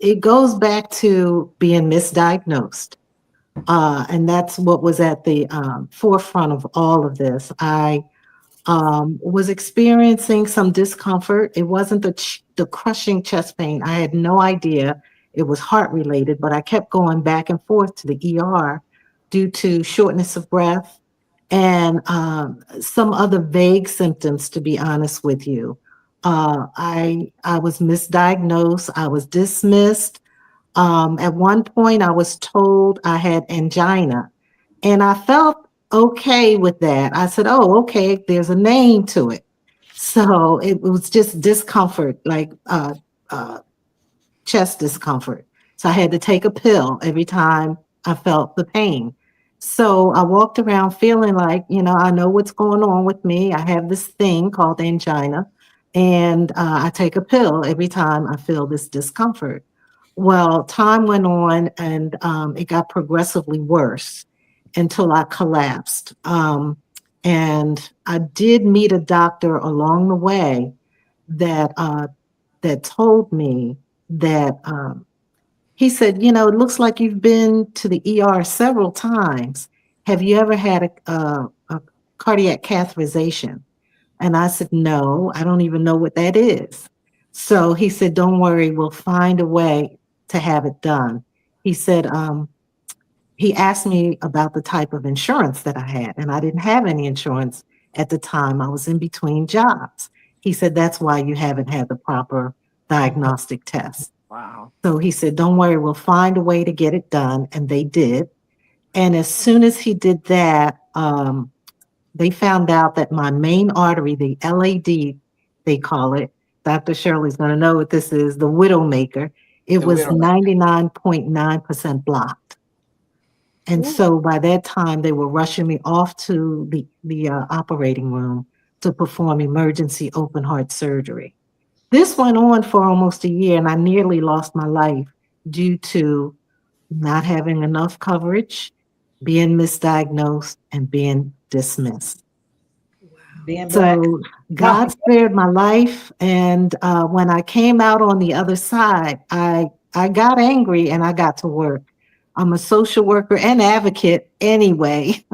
it goes back to being misdiagnosed. And that's what was at the forefront of all of this. I was experiencing some discomfort. It wasn't the crushing chest pain. I had no idea it was heart related, but I kept going back and forth to the ER due to shortness of breath and some other vague symptoms, to be honest with you. I was misdiagnosed. I was dismissed. At one point, I was told I had angina, and I felt okay with that. I said, oh, okay, there's a name to it. So it was just discomfort, like uh, chest discomfort. So I had to take a pill every time I felt the pain. So I walked around feeling like, I know what's going on with me. I have this thing called angina, and I take a pill every time I feel this discomfort. Well, time went on, and it got progressively worse until I collapsed. And I did meet a doctor along the way that that told me that he said, it looks like you've been to the ER several times. Have you ever had a cardiac catheterization? And I said, no, I don't even know what that is. So he said, don't worry, we'll find a way to have it done. He said, he asked me about the type of insurance that I had, and I didn't have any insurance at the time. I was in between jobs. He said, that's why you haven't had the proper diagnostic test. Wow. So he said, don't worry, we'll find a way to get it done. And they did. And as soon as he did that, they found out that my main artery, the LAD, they call it, Dr. Shirley's going to know what this is, the widowmaker, it was 99.9% blocked. And so by that time, they were rushing me off to the operating room to perform emergency open heart surgery. This went on for almost a year, and I nearly lost my life due to not having enough coverage, being misdiagnosed, and being dismissed. Being Black. So God spared my life, and when I came out on the other side, I got angry and I got to work. I'm a social worker and advocate anyway.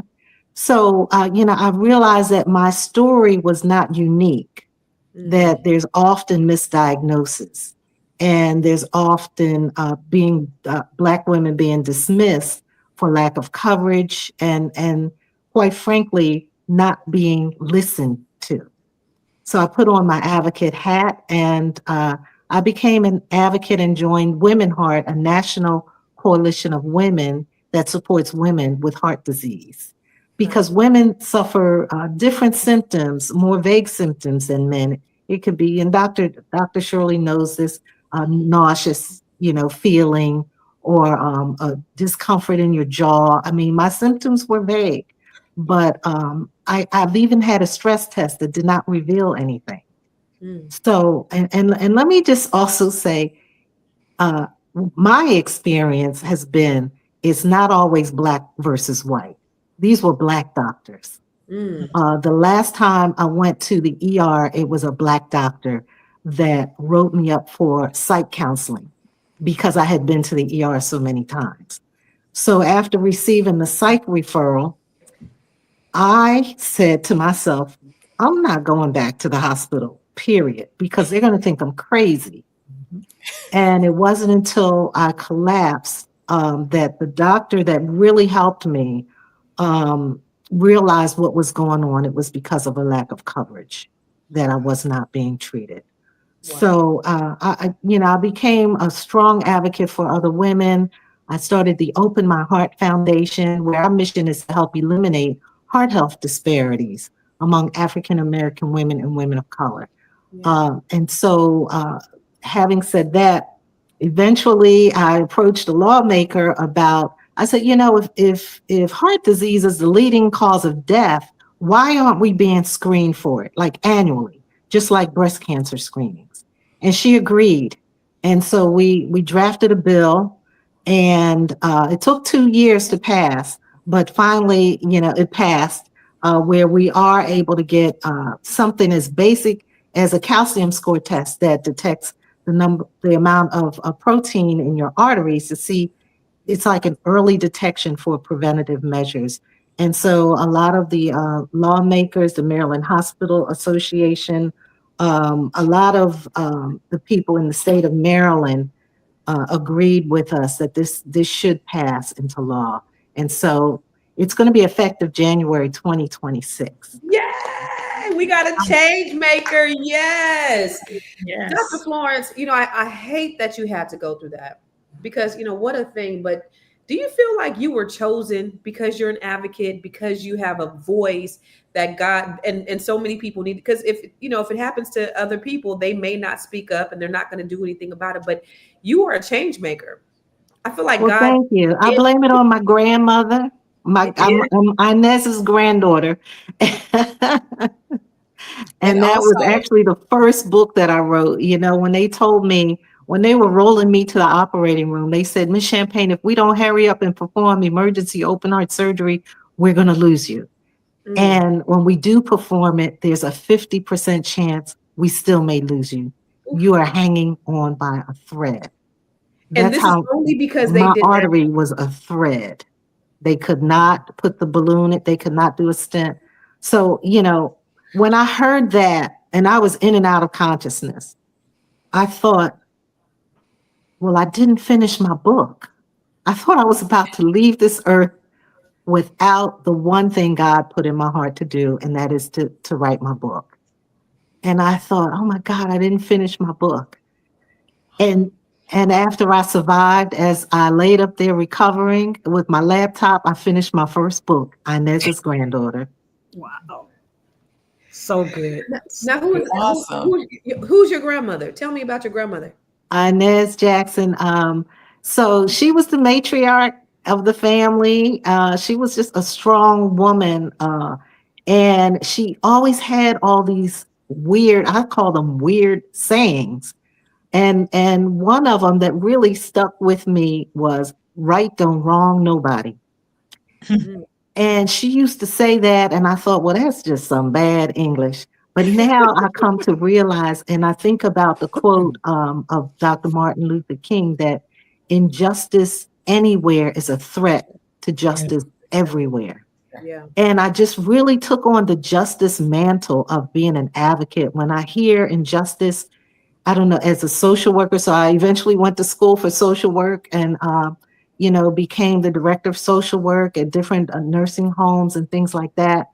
So, I realized that my story was not unique, that there's often misdiagnosis, and there's often Black women being dismissed for lack of coverage and quite frankly, not being listened to. So I put on my advocate hat, and I became an advocate and joined Women Heart, a national coalition of women that supports women with heart disease. Because women suffer different symptoms, more vague symptoms than men. It could be, and Dr. Shirley knows this, nauseous, feeling, or a discomfort in your jaw. I mean, my symptoms were vague, but I've even had a stress test that did not reveal anything. So, and let me just also say, my experience has been, it's not always Black versus white. These were Black doctors. The last time I went to the ER, it was a Black doctor that wrote me up for psych counseling because I had been to the ER so many times. So after receiving the psych referral, I said to myself, I'm not going back to the hospital, period, because they're going to think I'm crazy. And it wasn't until I collapsed that the doctor that really helped me realized what was going on. It was because of a lack of coverage that I was not being treated. Wow. So, I became a strong advocate for other women. I started the Open My Heart Foundation, where our mission is to help eliminate heart health disparities among African American women and women of color. And so, having said that, eventually I approached a lawmaker about, I said, if heart disease is the leading cause of death, why aren't we being screened for it, like annually, just like breast cancer screenings? And she agreed. And so we drafted a bill And it took 2 years to pass, but finally, it passed, where we are able to get something as basic as a calcium score test that detects the amount of protein in your arteries to see. It's like an early detection for preventative measures. And so a lot of the lawmakers, the Maryland Hospital Association, a lot of the people in the state of Maryland agreed with us that this should pass into law. And so it's going to be effective January 2026. Yay! We got a change maker. Yes. Yes. Dr. Florence, I hate that you had to go through that because, what a thing. But do you feel like you were chosen because you're an advocate, because you have a voice that God and so many people need? Because if it happens to other people, they may not speak up and they're not going to do anything about it. But you are a change maker. I feel like Well, God. thank you. I blame it on my grandmother. I'm Inez's granddaughter. And And that was also, actually the first book that I wrote. When they told me, when they were rolling me to the operating room, they said, Miss Champagne, if we don't hurry up and perform emergency open heart surgery, we're going to lose you. And when we do perform it, there's a 50% chance we still may lose you. You are hanging on by a thread. and That's this is how only because they my did that. artery was a thread. They could not put the balloon in, they could not do a stent. So, when I heard that and I was in and out of consciousness, I thought, well, I didn't finish my book. I thought I was about to leave this earth without the one thing God put in my heart to do, and that is to write my book. And I thought, oh my God, I didn't finish my book. And after I survived, as I laid up there recovering with my laptop, I finished my first book, Inez's granddaughter. Wow. So good. Now, Awesome. who's your grandmother? Tell me about your grandmother. Inez Jackson. So she was the matriarch of the family. She was just a strong woman. And she always had all these weird, I call them weird sayings. And one of them that really stuck with me was right don't wrong nobody. And she used to say that, and I thought, well, that's just some bad English. But now I come to realize, and I think about the quote of Dr. Martin Luther King, that injustice anywhere is a threat to justice everywhere. Yeah. And I just really took on the justice mantle of being an advocate. When I hear injustice, I don't know, as a social worker. So I eventually went to school for social work and, became the director of social work at different nursing homes and things like that.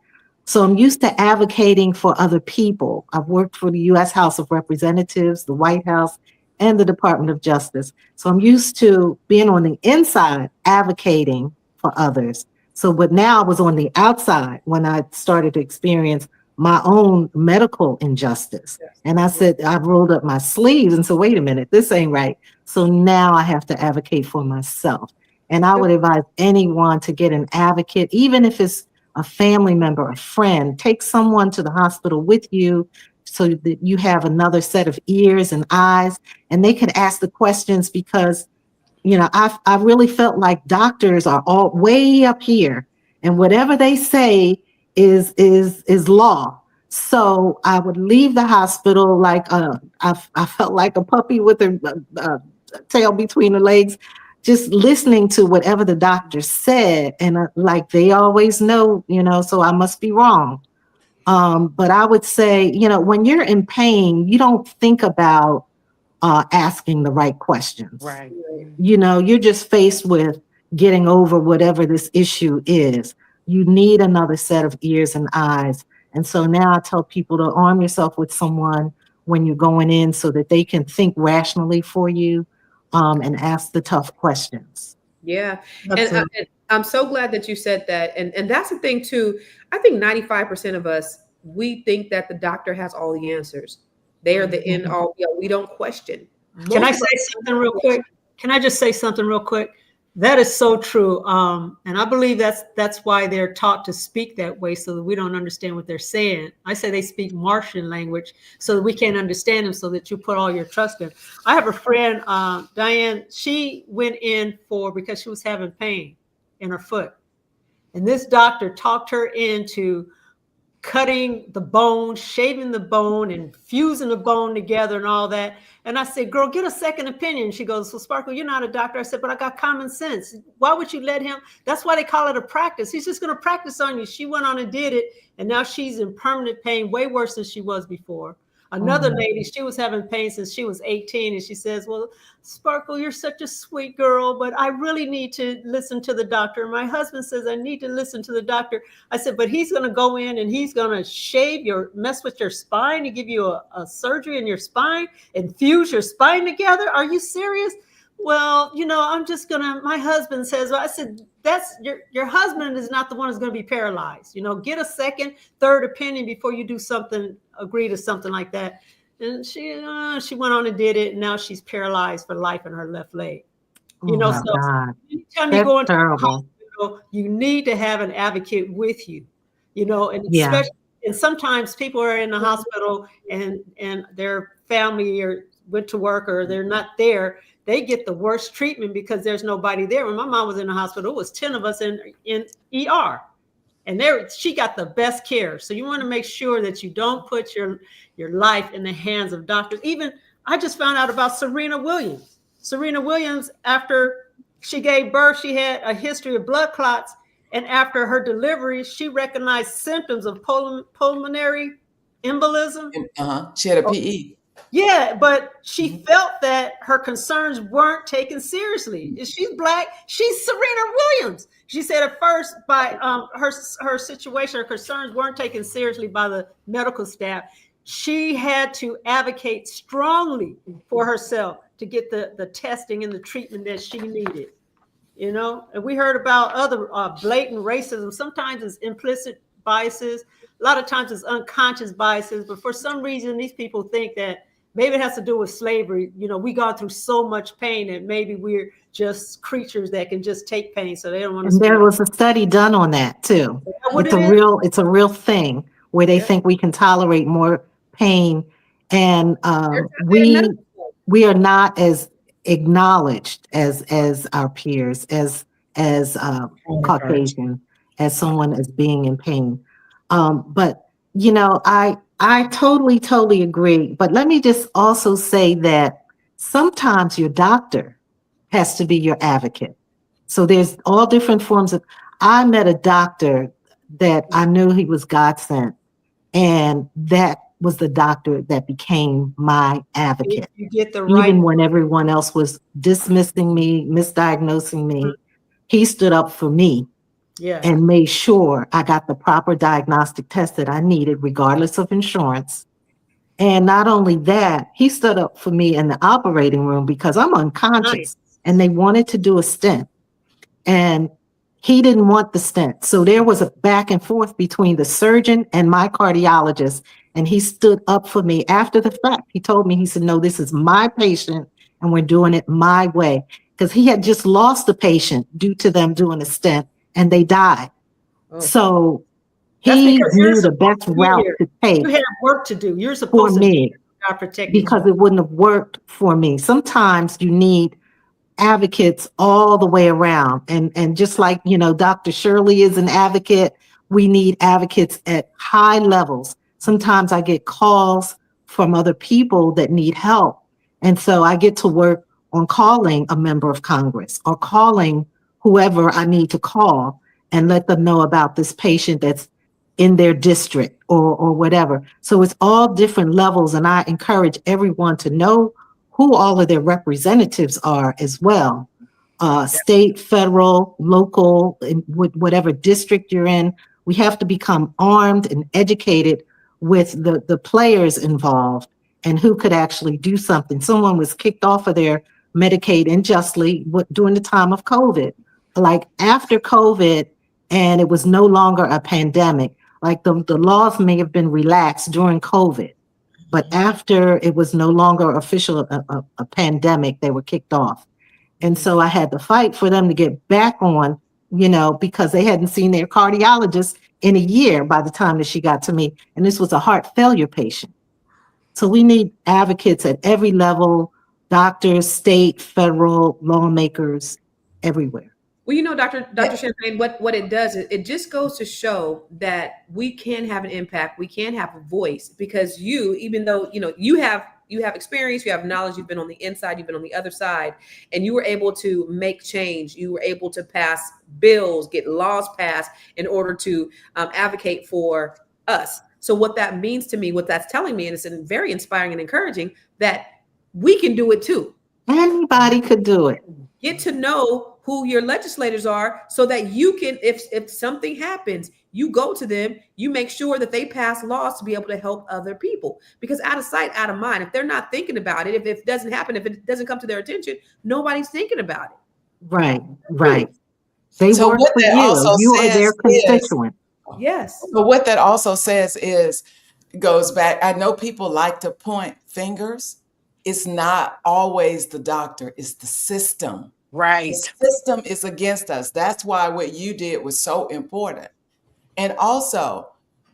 So I'm used to advocating for other people. I've worked for the U.S. House of Representatives, the White House, and the Department of Justice. So I'm used to being on the inside advocating for others. So, but now I was on the outside when I started to experience my own medical injustice. And I said, I rolled up my sleeves and said, wait a minute, this ain't right. So now I have to advocate for myself. And I would advise anyone to get an advocate, even if it's a family member, a friend, take someone to the hospital with you so that you have another set of ears and eyes, and they can ask the questions because, I really felt like doctors are all way up here and whatever they say is law. So I would leave the hospital like I felt like a puppy with a tail between the legs, just listening to whatever the doctor said, and like they always know, so I must be wrong. But I would say, when you're in pain, you don't think about asking the right questions. Right. You're just faced with getting over whatever this issue is. You need another set of ears and eyes. And so now I tell people to arm yourself with someone when you're going in so that they can think rationally for you and ask the tough questions. Yeah. Absolutely. And I'm so glad that you said that. And that's the thing too. I think 95% of us, we think that the doctor has all the answers. They are the end all. We don't question. Can I Most of say us- something real quick? Can I just say something real quick? That is so true. And I believe that's why they're taught to speak that way, so that we don't understand what they're saying. I say they speak Martian language so that we can't understand them, so that you put all your trust in. I have a friend, Diane, she went in because she was having pain in her foot. And this doctor talked her into cutting the bone, shaving the bone, and fusing the bone together and all that. And I said, girl, get a second opinion. She goes, well, Sparkle, you're not a doctor. I said, but I got common sense. Why would you let him? That's why they call it a practice. He's just going to practice on you. She went on and did it. And now she's in permanent pain, way worse than she was before. Another lady, she was having pain since she was 18. And she says, well, Sparkle, you're such a sweet girl, but I really need to listen to the doctor. My husband says I need to listen to the doctor. I said, but he's going to go in and he's going to mess with your spine and give you a surgery in your spine and fuse your spine together. Are you serious? Well, I'm just my husband says, well, I said, that's your husband is not the one who's going to be paralyzed. Get a second, third opinion before you do something, agree to something like that. And she went on and did it. And now she's paralyzed for life in her left leg. Oh my So God. anytime you That's go into the terrible. hospital, you need to have an advocate with you, and Yeah. especially, and sometimes people are in the hospital and their family went to work or they're not there. They get the worst treatment because there's nobody there. When my mom was in the hospital, it was 10 of us in ER. And she got the best care. So you want to make sure that you don't put your life in the hands of doctors. Even I just found out about Serena Williams. Serena Williams, after she gave birth, she had a history of blood clots. And after her delivery, she recognized symptoms of pulmonary embolism. She had a PE. Yeah, but she felt that her concerns weren't taken seriously. She's Black. She's Serena Williams. She said at first, by her situation, her concerns weren't taken seriously by the medical staff. She had to advocate strongly for herself to get the testing and the treatment that she needed. And we heard about other blatant racism. Sometimes it's implicit biases. A lot of times it's unconscious biases. But for some reason, these people think that maybe it has to do with slavery. We gone through so much pain that maybe we're just creatures that can just take pain. So they don't want to. And there was a study done on that too. It's a real thing where they think we can tolerate more pain, and we are not as acknowledged as our peers, as Caucasian, as someone as being in pain. But I totally agree. But let me just also say that sometimes your doctor has to be your advocate. So there's all different forms of. I met a doctor that I knew he was God sent, and that was the doctor that became my advocate. You get the right. Even when everyone else was dismissing me, misdiagnosing me, he stood up for me. Yeah. And made sure I got the proper diagnostic test that I needed, regardless of insurance. And not only that, he stood up for me in the operating room because I'm unconscious, and they wanted to do a stent. And he didn't want the stent. So there was a back and forth between the surgeon and my cardiologist. And he stood up for me after the fact. He told me, he said, no, this is my patient and we're doing it my way. Because he had just lost a patient due to them doing a stent, and they died. So he knew the best route to take. You had work to do. You're supposed to be protecting, because it wouldn't have worked for me. Sometimes you need advocates all the way around. And just like, Dr. Shirley is an advocate, we need advocates at high levels. Sometimes I get calls from other people that need help. And so I get to work on calling a member of Congress or calling whoever I need to call and let them know about this patient that's in their district or whatever. So it's all different levels. And I encourage everyone to know who all of their representatives are as well. State, federal, local, whatever district you're in, we have to become armed and educated with the players involved and who could actually do something. Someone was kicked off of their Medicaid unjustly during the time of COVID. Like after COVID, and it was no longer a pandemic, like the laws may have been relaxed during COVID, but after it was no longer official a pandemic, they were kicked off. And so I had to fight for them to get back on, because they hadn't seen their cardiologist in a year by the time that she got to me. And this was a heart failure patient. So we need advocates at every level, doctors, state, federal, lawmakers, everywhere. Well, Dr. Champagne, what it does is it just goes to show that we can have an impact, we can have a voice, because even though you have experience, you have knowledge, you've been on the inside, you've been on the other side, and you were able to make change, you were able to pass bills, get laws passed in order to advocate for us. So what that means to me, what that's telling me, and it's very inspiring and encouraging, that we can do it too. Anybody could do it. Get to know who your legislators are so that you can, if something happens, you go to them, you make sure that they pass laws to be able to help other people. Because out of sight, out of mind, if they're not thinking about it, if it doesn't happen, if it doesn't come to their attention, nobody's thinking about it. Right. They So work what for that you. also You are their says is- constituent. Yes. But what that also says goes back, I know people like to point fingers. It's not always the doctor, it's the system. Right. The system is against us. That's why what you did was so important. And also,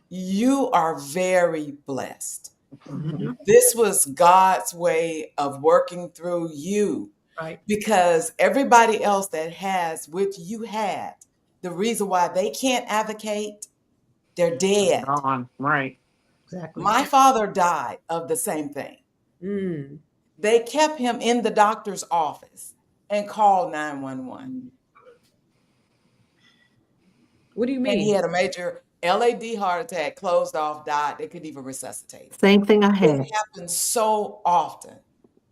you are very blessed. Mhm. This was God's way of working through you. Right. Because everybody else that has what you had, the reason why they can't advocate, they're dead. On. Right. Exactly. My father died of the same thing. Mm. They kept him in the doctor's office and called 911. What do you And he mean? had a major LAD heart attack, closed off, died. They couldn't even resuscitate him. Same thing I had. It happens so often.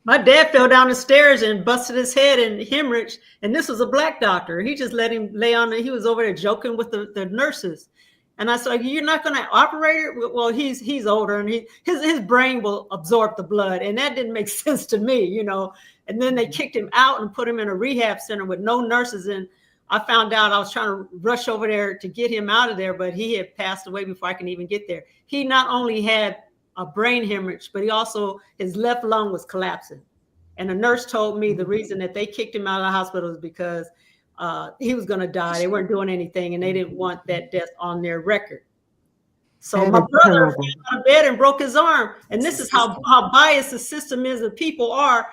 My dad fell down the stairs and busted his head and hemorrhaged. And this was a Black doctor. He just let him lay on. He was over there joking with the nurses. And I said, "You're not going to operate it?" Well, he's older and his brain will absorb the blood. And that didn't make sense to me, And then they kicked him out and put him in a rehab center with no nurses. And I found out, I was trying to rush over there to get him out of there, but he had passed away before I can even get there. He not only had a brain hemorrhage, but he also, his left lung was collapsing. And a nurse told me the reason that they kicked him out of the hospital is because he was going to die. They weren't doing anything and they didn't want that death on their record. So That my is brother terrible. fell out of bed and broke his arm. And this is how biased the system is, that people are,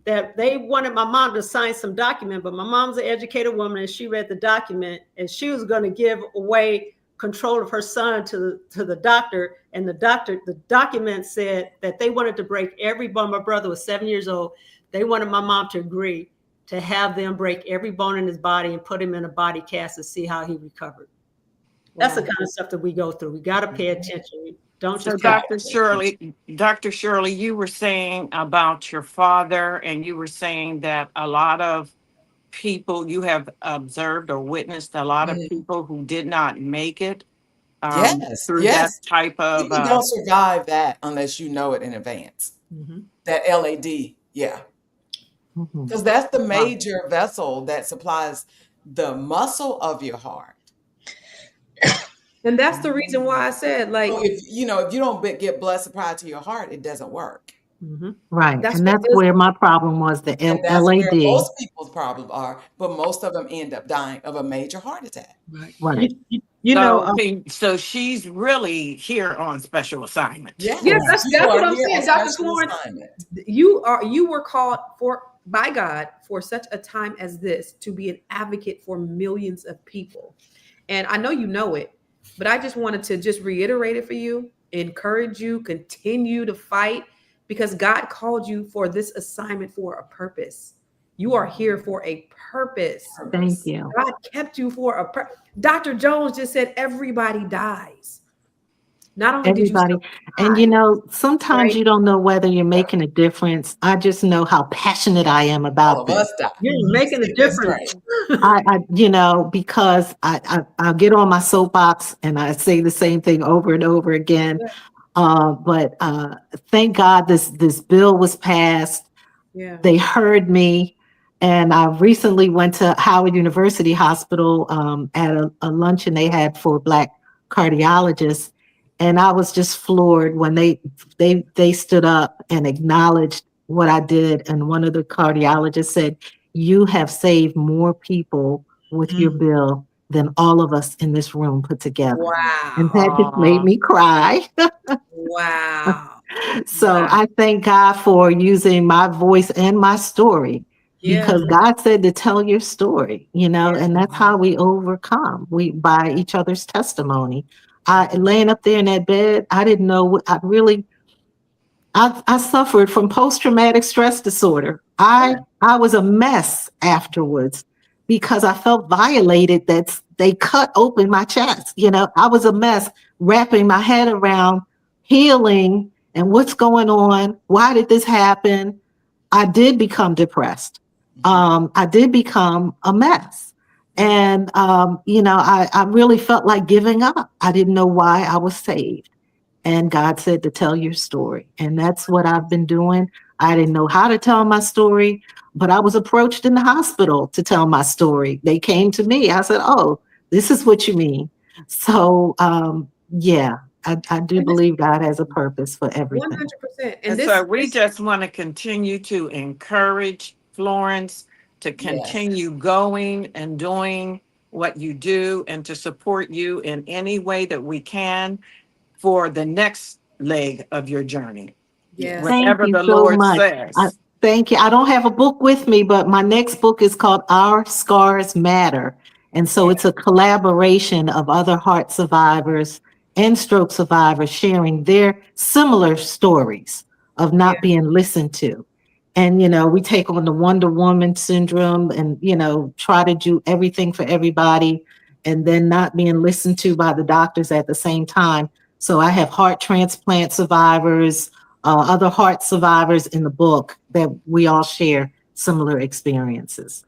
that they wanted my mom to sign some document, but my mom's an educated woman and she read the document and she was going to give away control of her son to the doctor. And the document said that they wanted to break every bone. My brother was 7 years old. They wanted my mom to agree to have them break every bone in his body and put him in a body cast to see how he recovered. That's the kind of stuff that we go through. We got to pay attention. Don't So just Dr. Shirley, you were saying about your father, and you were saying that a lot of people, you have observed or witnessed a lot of people who did not make it through that type of People don't survive that unless you know it in advance. That LAD, yeah. Because that's the major vessel that supplies the muscle of your heart. And that's the reason why I said, like, So if you don't get blood supply to your heart, it doesn't work. Right. That's And what that's is- where my problem was, the And that's where LAD. most people's problems are, but most of them end up dying of a major heart attack. Right. so she's really here on special assignment. Yes, that's what I'm saying, Dr. Florence. You were called by God for such a time as this to be an advocate for millions of people. And I know you know it, but I just wanted to just reiterate it for you, encourage you, continue to fight, because God called you for this assignment for a purpose. You are here for a purpose. Thank you. God kept you for a purpose. Dr. Jones just said everybody dies. Not only Everybody. did you And sometimes you don't know whether you're making a difference. I just know how passionate I am about All of this. us die. You're making a difference. Because I'll get on my soapbox and I say the same thing over and over again. But thank God this bill was passed. Yeah. They heard me. And I recently went to Howard University Hospital at a luncheon they had for Black cardiologists. And I was just floored when they stood up and acknowledged what I did. And one of the cardiologists said, you have saved more people with your bill than all of us in this room put together. And Wow. that just made Aw. me cry. Wow. So Wow. I thank God for using my voice and my story, Yeah. because God said to tell your story, Yeah. and that's how we overcome. We by each other's testimony. I laying up there in that bed, I didn't know I really I suffered from post-traumatic stress disorder. I was a mess afterwards because I felt violated that they cut open my chest. I was a mess wrapping my head around healing and what's going on. Why did this happen? I did become depressed. I did become a mess. And, I really felt like giving up. I didn't know why I was saved. And God said to tell your story. And that's what I've been doing. I didn't know how to tell my story, but I was approached in the hospital to tell my story. They came to me. I said, "Oh, this is what you mean." So, yeah, I do And this believe God has a purpose for everything. 100%. And And so this we this just want to continue to encourage Florence to Yes. continue going and doing what you do and to support you in any way that we can for the next leg of your journey, yeah. Yes. Thank whatever you the so Lord much. says. Thank you. I don't have a book with me, but my next book is called Our Scars Matter. And so it's a collaboration of other heart survivors and stroke survivors sharing their similar stories of Yeah. not being listened to. And, we take on the Wonder Woman syndrome and, try to do everything for everybody and then not being listened to by the doctors at the same time. So I have heart transplant survivors, other heart survivors in the book that we all share similar experiences.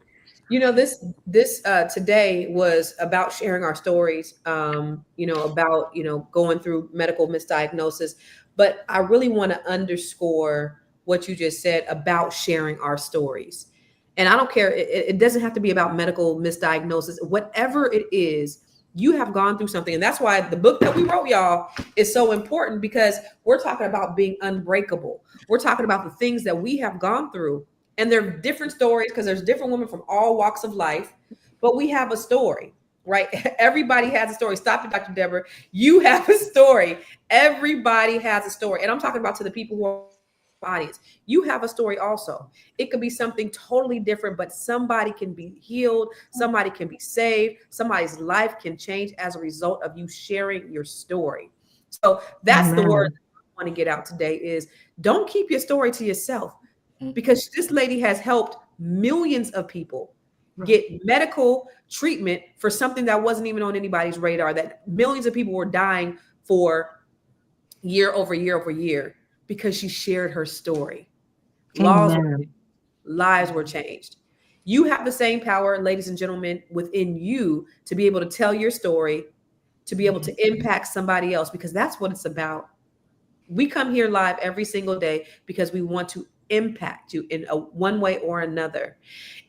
This today was about sharing our stories, about, going through medical misdiagnosis. But I really want to underscore what you just said about sharing our stories. And I don't care, it doesn't have to be about medical misdiagnosis, whatever it is. You have gone through something, and that's why the book that we wrote, y'all, is so important, because we're talking about being unbreakable. We're talking about the things that we have gone through, and they're different stories because there's different women from all walks of life, but we have a story, right? Everybody has a story. Stop it, Dr. Deborah. You have a story. Everybody has a story. And I'm talking about to the people who are audience. You have a story also. It could be something totally different, but somebody can be healed, somebody can be saved, somebody's life can change as a result of you sharing your story. So that's the word Amen. I want to get out today is don't keep your story to yourself, Mhm. because this lady has helped millions of people get medical treatment for something that wasn't even on anybody's radar, that millions of people were dying for year over year over year, because she shared her story. Laws were Amen. changed, lives were changed. You have the same power, ladies and gentlemen, within you to be able to tell your story, to be able to impact somebody else, because that's what it's about. We come here live every single day because we want to impact you in a one way or another.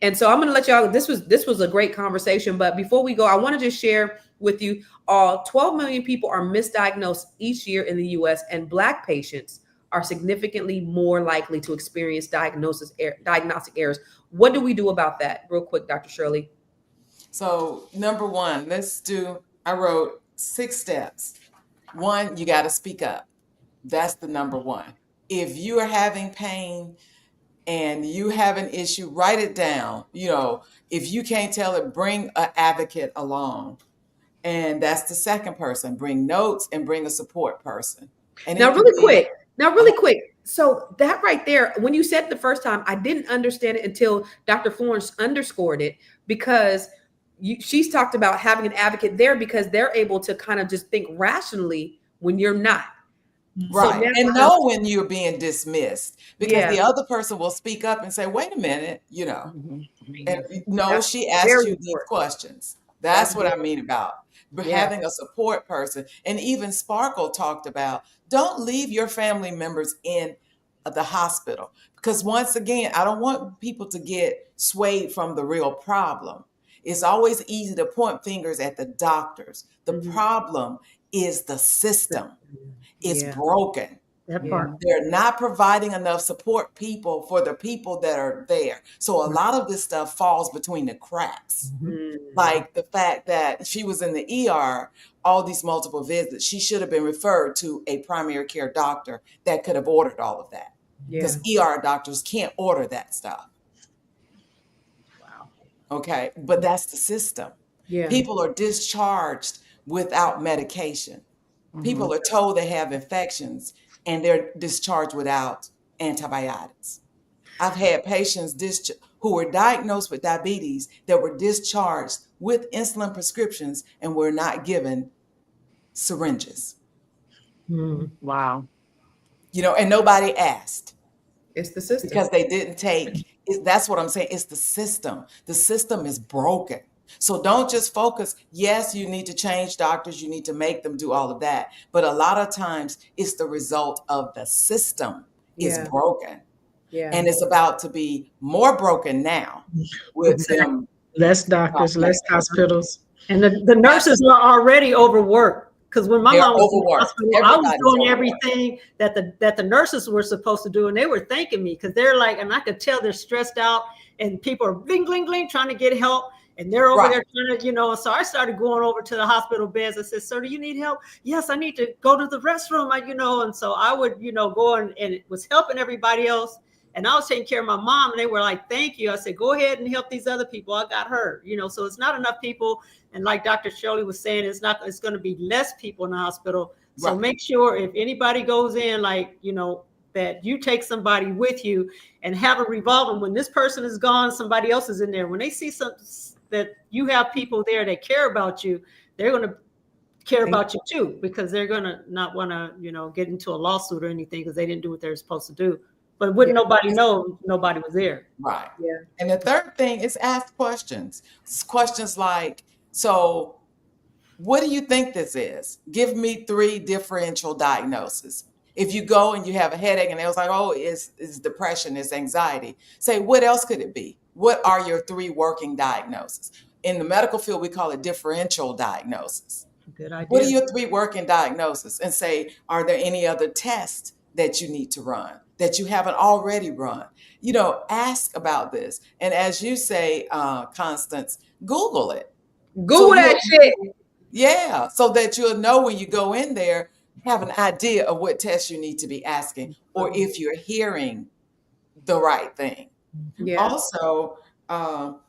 And so I'm going to let y'all, this was a great conversation, but before we go, I want to just share with you all 12 million people are misdiagnosed each year in the US, and Black patients are significantly more likely to experience diagnostic errors. What do we do about that? Real quick, Dr. Shirley. So, number one, I wrote 6 steps. One, you got to speak up. That's the number one. If you are having pain and you have an issue, write it down. If you can't tell it, bring an advocate along. And that's the second person. Bring notes and bring a support person. And Now, it could really be, quick. Now, really quick. So that right there, when you said it the first time, I didn't understand it until Dr. Florence underscored it, because she's talked about having an advocate there because they're able to kind of just think rationally when you're not. So right. now And I know when you're being dismissed because yeah, the other person will speak up and say, wait a minute, Mhm, and mhm. no, that's she asked very you these important. questions. That's That's what I very mean about yeah. having a support person. And even Sparkle talked about don't leave your family members in the hospital because once again, I don't want people to get swayed from the real problem. It's always easy to point fingers at the doctors. The Mhm. problem is the system. It's Yeah. broken. That Yeah. part. They're not providing enough support people for the people that are there. So a lot of this stuff falls between the cracks. Mm. Like the fact that she was in the ER, all these multiple visits, she should have been referred to a primary care doctor that could have ordered all of that. Yeah. Because ER doctors can't order that stuff. Wow. Okay. But that's the system. Yeah. People are discharged without medication. People are told they have infections and they're discharged without antibiotics. I've had patients who were diagnosed with diabetes that were discharged with insulin prescriptions and were not given syringes. Mm. Wow. And nobody asked It's the system. because they didn't take. That's what I'm saying. It's the system. The system is broken. So don't just focus. Yes, you need to change doctors. You need to make them do all of that. But a lot of times it's the result of the system is Yeah. broken. Yeah. And it's about to be more broken now with them. Less doctors, less hospitals. And the nurses are already overworked. Because when my They're mom was in the overworked. hospital, I was Everybody's doing overworked. everything that the nurses were supposed to do, and they were thanking me because they're like, and I could tell they're stressed out, and people are bling, bling, bling, trying to get help, and they're over Right. there trying to, And so I started going over to the hospital beds. I said, "Sir, do you need help?" "Yes, I need to go to the restroom." And so I would, go and it was helping everybody else. And I was taking care of my mom, and they were like, "Thank you." I said, "Go ahead and help these other people. I got her." So it's not enough people. And like Dr. Shirley was saying, it's going to be less people in the hospital. So Right. make sure if anybody goes in, that you take somebody with you and have a revolving. When this person is gone, somebody else is in there. When they see that you have people there that care about you, they're going to care about you too, because they're going to not want to, get into a lawsuit or anything because they didn't do what they're supposed to do. But wouldn't nobody know nobody was there? Right. Yeah. And the third thing is ask questions. Questions like, so what do you think this is? Give me 3 differential diagnoses. If you go and you have a headache and it was like, oh, it's depression, it's anxiety. Say, what else could it be? What are your 3 working diagnoses? In the medical field, we call it differential diagnosis. Good idea. What are your 3 working diagnoses? And say, are there any other tests that you need to run that you haven't already run? Ask about this. And as you say, Constance, Google it. Google that shit. Yeah, so that you'll know when you go in there, have an idea of what tests you need to be asking, or if you're hearing the right thing. Yeah. Also,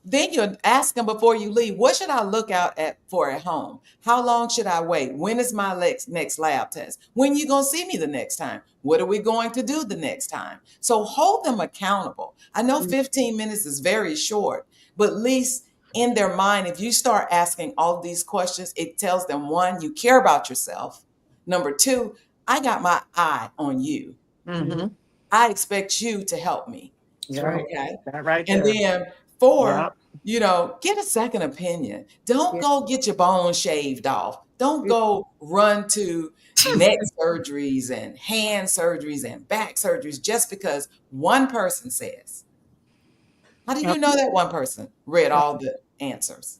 then you'll ask them before you leave, what should I look out for at home? How long should I wait? When is my next lab test? When you going to see me the next time? What are we going to do the next time? So hold them accountable. I know 15 minutes is very short, but at least in their mind, if you start asking all of these questions, it tells them, 1, you care about yourself. Number 2, I got my eye on you. Mm-hmm. I expect you to help me. Yeah. Okay. That right And there. then 4, get a second opinion. Don't go get your bones shaved off. Don't go run to neck surgeries and hand surgeries and back surgeries just because one person says. How do you know that one person read all the answers?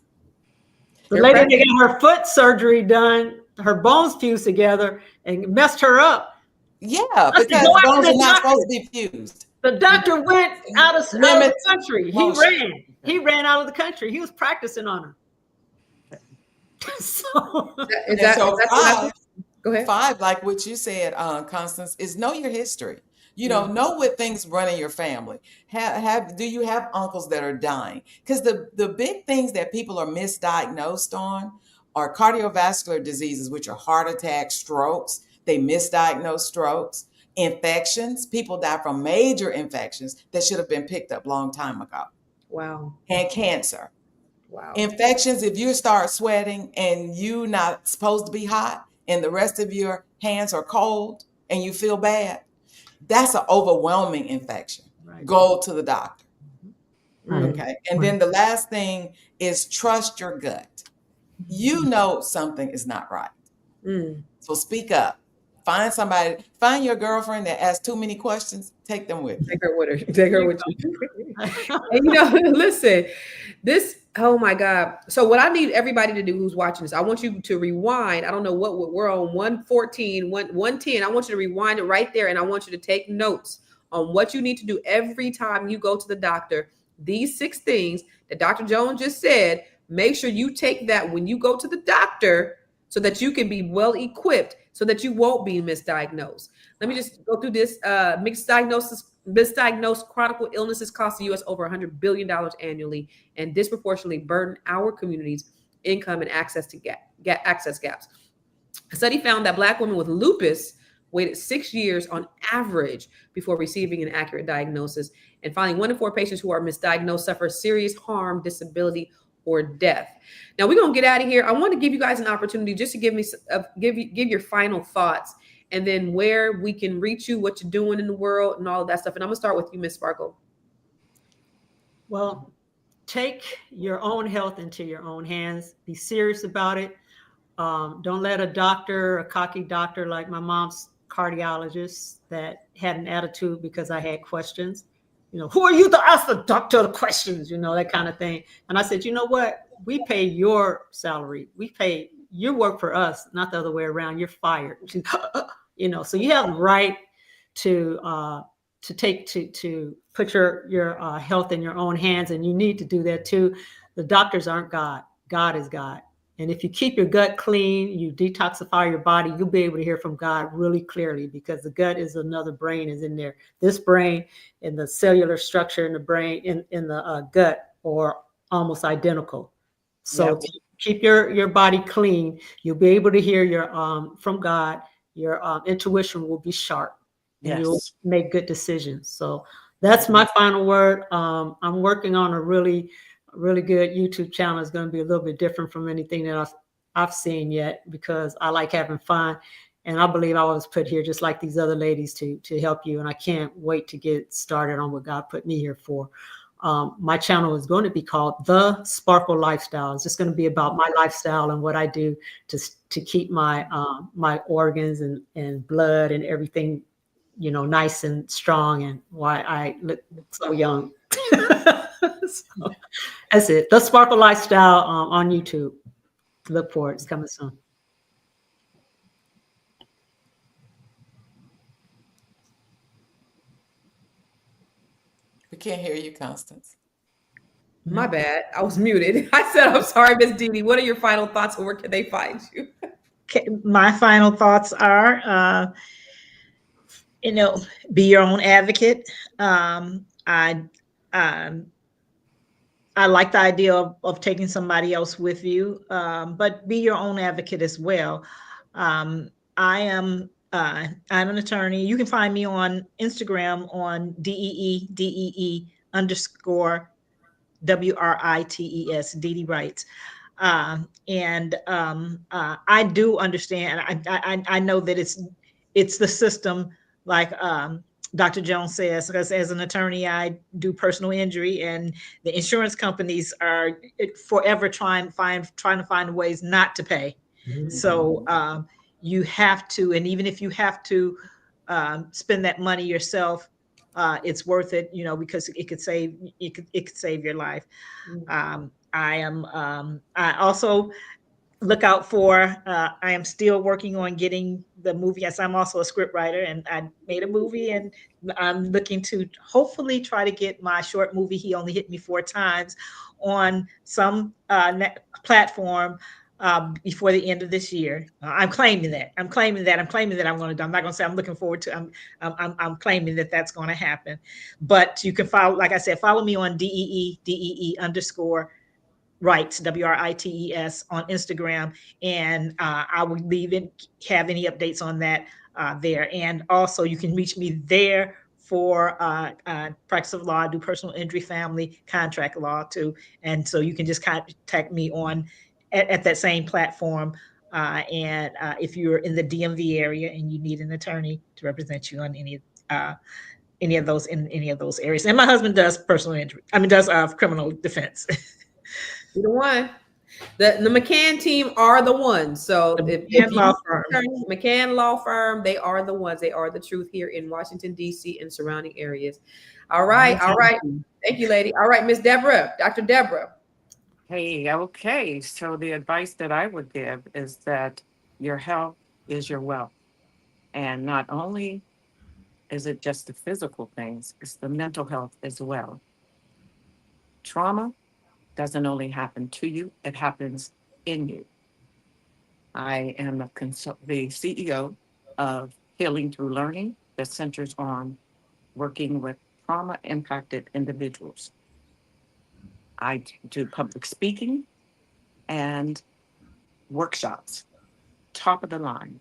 The lady that got her foot surgery done, her bones fused together and messed her up. Yeah, because bones are not supposed to be fused. The doctor went out of the country. Motion. He ran out of the country. He was practicing on her. Go ahead. 5, like what you said, Constance, is know your history. Know what things run in your family. Do you have uncles that are dying? Because the big things that people are misdiagnosed on are cardiovascular diseases, which are heart attacks, strokes. They misdiagnose strokes, infections. People die from major infections that should have been picked up long time ago. Wow. And cancer. Wow. Infections, if you start sweating and you're not supposed to be hot and the rest of your hands are cold and you feel bad, that's an overwhelming infection. Right. Go to the doctor. Right. Okay. And then the last thing is trust your gut. You know something is not right. So speak up. Find your girlfriend that asks too many questions, take them with you. Take her with her. Take her with you. And listen, oh my God. So what I need everybody to do who's watching this, I want you to rewind. I don't know what we're on 114, 110. I want you to rewind it right there. And I want you to take notes on what you need to do every time you go to the doctor. These 6 things that Dr. Jones just said, make sure you take that when you go to the doctor so that you can be well equipped so that you won't be misdiagnosed. Let me just go through this. Misdiagnosed chronic illnesses cost the U.S. over $100 billion annually and disproportionately burden our communities' income and access gaps. A study found that Black women with lupus waited 6 years on average before receiving an accurate diagnosis. And finally, 1 in 4 patients who are misdiagnosed suffer serious harm, disability, or death. Now we're gonna get out of here. I want to give you guys an opportunity just to give your final thoughts, and then where we can reach you, what you're doing in the world, and all of that stuff. And I'm gonna start with you, Miss Sparkle. Well, take your own health into your own hands. Be serious about it. Don't let a cocky doctor like my mom's cardiologist that had an attitude because I had questions. Who are you to ask the doctor the questions? That kind of thing. And I said, you know what? We pay your salary. You work for us, not the other way around. You're fired. So you have the right to put your health in your own hands, and you need to do that too. The doctors aren't God. God is God. And if you keep your gut clean, you detoxify your body, you'll be able to hear from God really clearly, because the gut is another brain is in there. This brain and the cellular structure in the brain in the gut are almost identical. So to keep your body clean, you'll be able to hear from God. Your intuition will be sharp. And you'll make good decisions. So that's my final word. I'm working on a really good YouTube channel. Is going to be a little bit different from anything that I've seen yet, because I like having fun, and I believe I was put here just like these other ladies to help you. And I can't wait to get started on what God put me here for. My channel is going to be called The Sparkle Lifestyle. It's just going to be about my lifestyle and what I do to keep my organs and blood and everything, nice and strong, and why I look so young. So, that's it. The Sparkle Lifestyle on YouTube. Look for it. It's coming soon. We can't hear you, Constance. My bad. I was muted. I said, I'm sorry, Miss Dee. What are your final thoughts, and where can they find you? Okay, my final thoughts are, be your own advocate. I like the idea of taking somebody else with you, but be your own advocate as well. I'm an attorney. You can find me on Instagram on DEE_WRITES, Dee Writes. And I do understand. I know that it's the system, like Dr. Jones says, because as an attorney, I do personal injury, and the insurance companies are forever trying to find ways not to pay. Mm-hmm. So you have to, and even if you have to spend that money yourself, it's worth it, because it could save your life. Mm-hmm. I also look out for, I am still working on getting the movie. Yes, I'm also a script writer, and I made a movie, and I'm looking to hopefully try to get my short movie, He Only Hit Me 4 Times, on some platform before the end of this year. I'm claiming that. I'm going to do. I'm not going to say I'm looking forward to. I'm claiming that that's going to happen. But you can follow, like I said, follow me on DEE_Writes, WRITES, on Instagram, and I will have any updates on that there. And also, you can reach me there for practice of law. I do personal injury, family, contract law too, and so you can just contact me on at that same platform. And if you're in the DMV area and you need an attorney to represent you on any of those areas, and my husband does personal injury. Does criminal defense. You're the one. The McCann team are the ones. So The if McCann you Law Firm. McCann Law Firm, they are the ones. They are the truth here in Washington, D.C. and surrounding areas. All right. All right. Thank you, lady. All right, Miss Deborah, Dr. Deborah. Hey, okay. So the advice that I would give is that your health is your wealth. And not only is it just the physical things, it's the mental health as well. Trauma doesn't only happen to you, it happens in you. I am the CEO of Healing Through Learning that centers on working with trauma impacted individuals. I do public speaking and workshops, top of the line.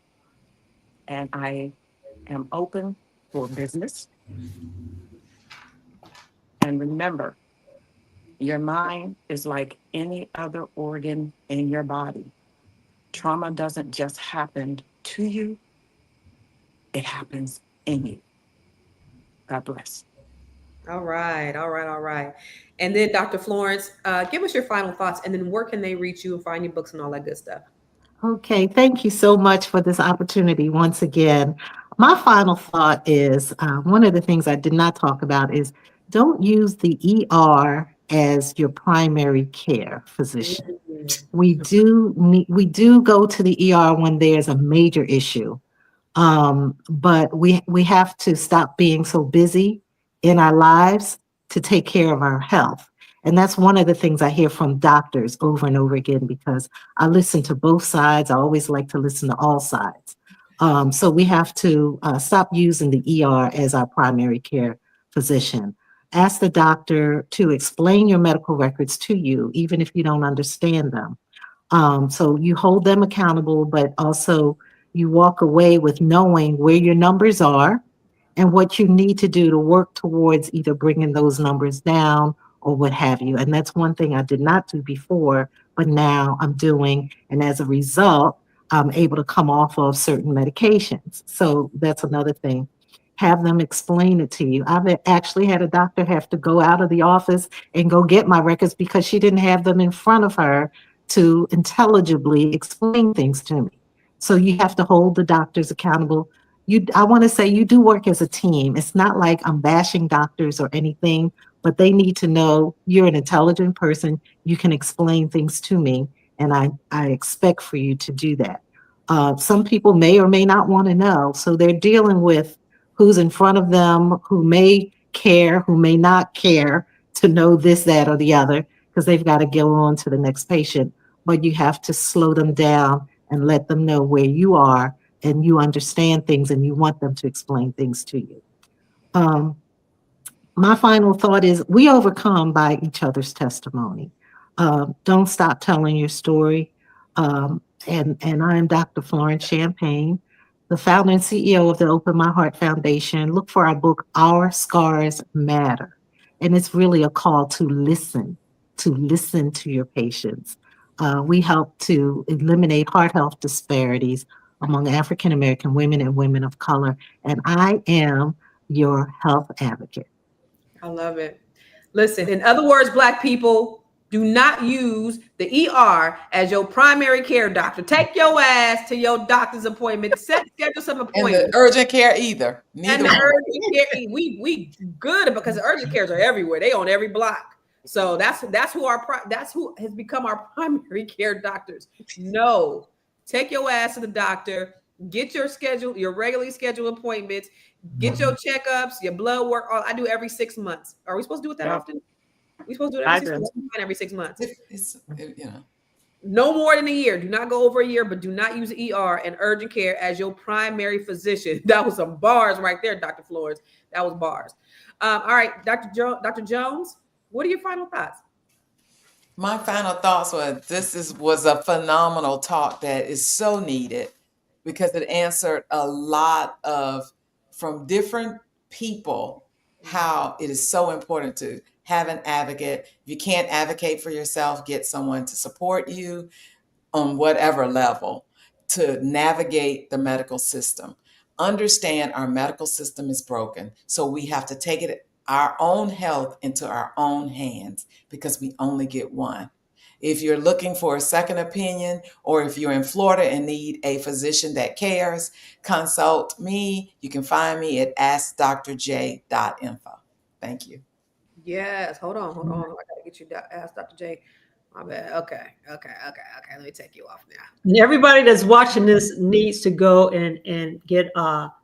And I am open for business. And remember, your mind is like any other organ in your body. Trauma doesn't just happen to you, it happens in you. God bless. All right. All right. All right. And then Dr. Florence, give us your final thoughts, and then where can they reach you and find your books and all that good stuff? Okay, thank you so much for this opportunity once again. My final thought is one of the things I did not talk about is don't use the ER as your primary care physician. Mm. We do go to the ER when there's a major issue. But we have to stop being so busy in our lives to take care of our health. And that's one of the things I hear from doctors over and over again because I listen to both sides. I always like to listen to all sides. So we have to stop using the ER as our primary care physician. Ask the doctor to explain your medical records to you, even if you don't understand them. So you hold them accountable, but also you walk away with knowing where your numbers are and what you need to do to work towards either bringing those numbers down or what have you. And that's one thing I did not do before, but now I'm doing. And as a result, I'm able to come off of certain medications. So that's another thing. Have them explain it to you. I've actually had a doctor have to go out of the office and go get my records because she didn't have them in front of her to intelligibly explain things to me. So you have to hold the doctors accountable. I want to say you do work as a team. It's not like I'm bashing doctors or anything, but they need to know you're an intelligent person. You can explain things to me, and I expect for you to do that. Some people may or may not want to know, so they're dealing with who's in front of them, who may care, who may not care to know this, that, or the other, because they've got to go on to the next patient. But you have to slow them down and let them know where you are and you understand things and you want them to explain things to you. Um, my final thought is we overcome by each other's testimony. Don't stop telling your story. And I am Dr. Florence Champagne, the founder and CEO of the Open My Heart Foundation. Look for our book, Our Scars Matter. And it's really a call to listen to your patients. We help to eliminate heart health disparities among African American women and women of color. And I am your health advocate. I love it. Listen, in other words, Black people, do not use the ER as your primary care doctor. Take your ass to your doctor's appointment. Schedule some And the appointments. urgent care either. And Neither the one. urgent care, we good because the urgent cares are everywhere. They on every block. So that's who has become our primary care doctors. No, take your ass to the doctor. Get your regularly scheduled appointments. Get your checkups, your blood work. I do every 6 months. Are we supposed to do it that Yeah, often? We supposed to do it I every 6 do. months. Every 6 months. You know. No more than a year. Do not go over a year, but do not use ER and urgent care as your primary physician. That was some bars right there, Dr. Flores. That was bars. All right, Dr. Jones, what are your final thoughts? My final thoughts were was a phenomenal talk that is so needed because it answered a lot of from different people how it is so important to have an advocate. If you can't advocate for yourself, get someone to support you on whatever level to navigate the medical system. Understand our medical system is broken, so we have to take our own health into our own hands because we only get one. If you're looking for a second opinion, or if you're in Florida and need a physician that cares, consult me. You can find me at askdrj.info. Thank you. Yes. Hold on. Hold on. I gotta get you ask Dr. J. My bad. Okay. Let me take you off now. And everybody that's watching this needs to go and get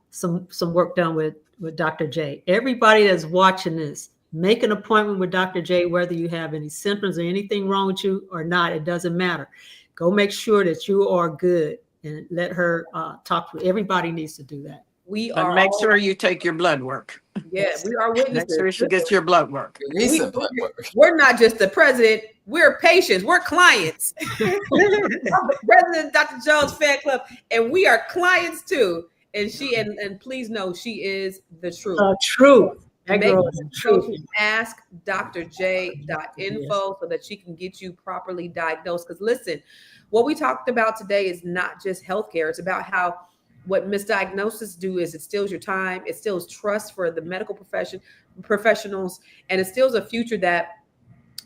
some work done with Dr. J. Everybody that's watching this, make an appointment with Dr. J, whether you have any symptoms or anything wrong with you or not. It doesn't matter. Go make sure that you are good and let her talk to you. Everybody needs to do that. We But are make all, sure you take your blood work. yeah, we are Make witnesses. sure she gets your blood work. Recent blood work. We're not just the president, we're patients, we're clients. I'm the president of Dr. Jones fan club, and we are clients too. And she and please know she is the truth. True. That Make girl is sure true. to askdrj.info so that she can get you properly diagnosed. Because listen, what we talked about today is not just healthcare. It's about how what misdiagnosis do is it steals your time, it steals trust for the medical professionals, and it steals a future that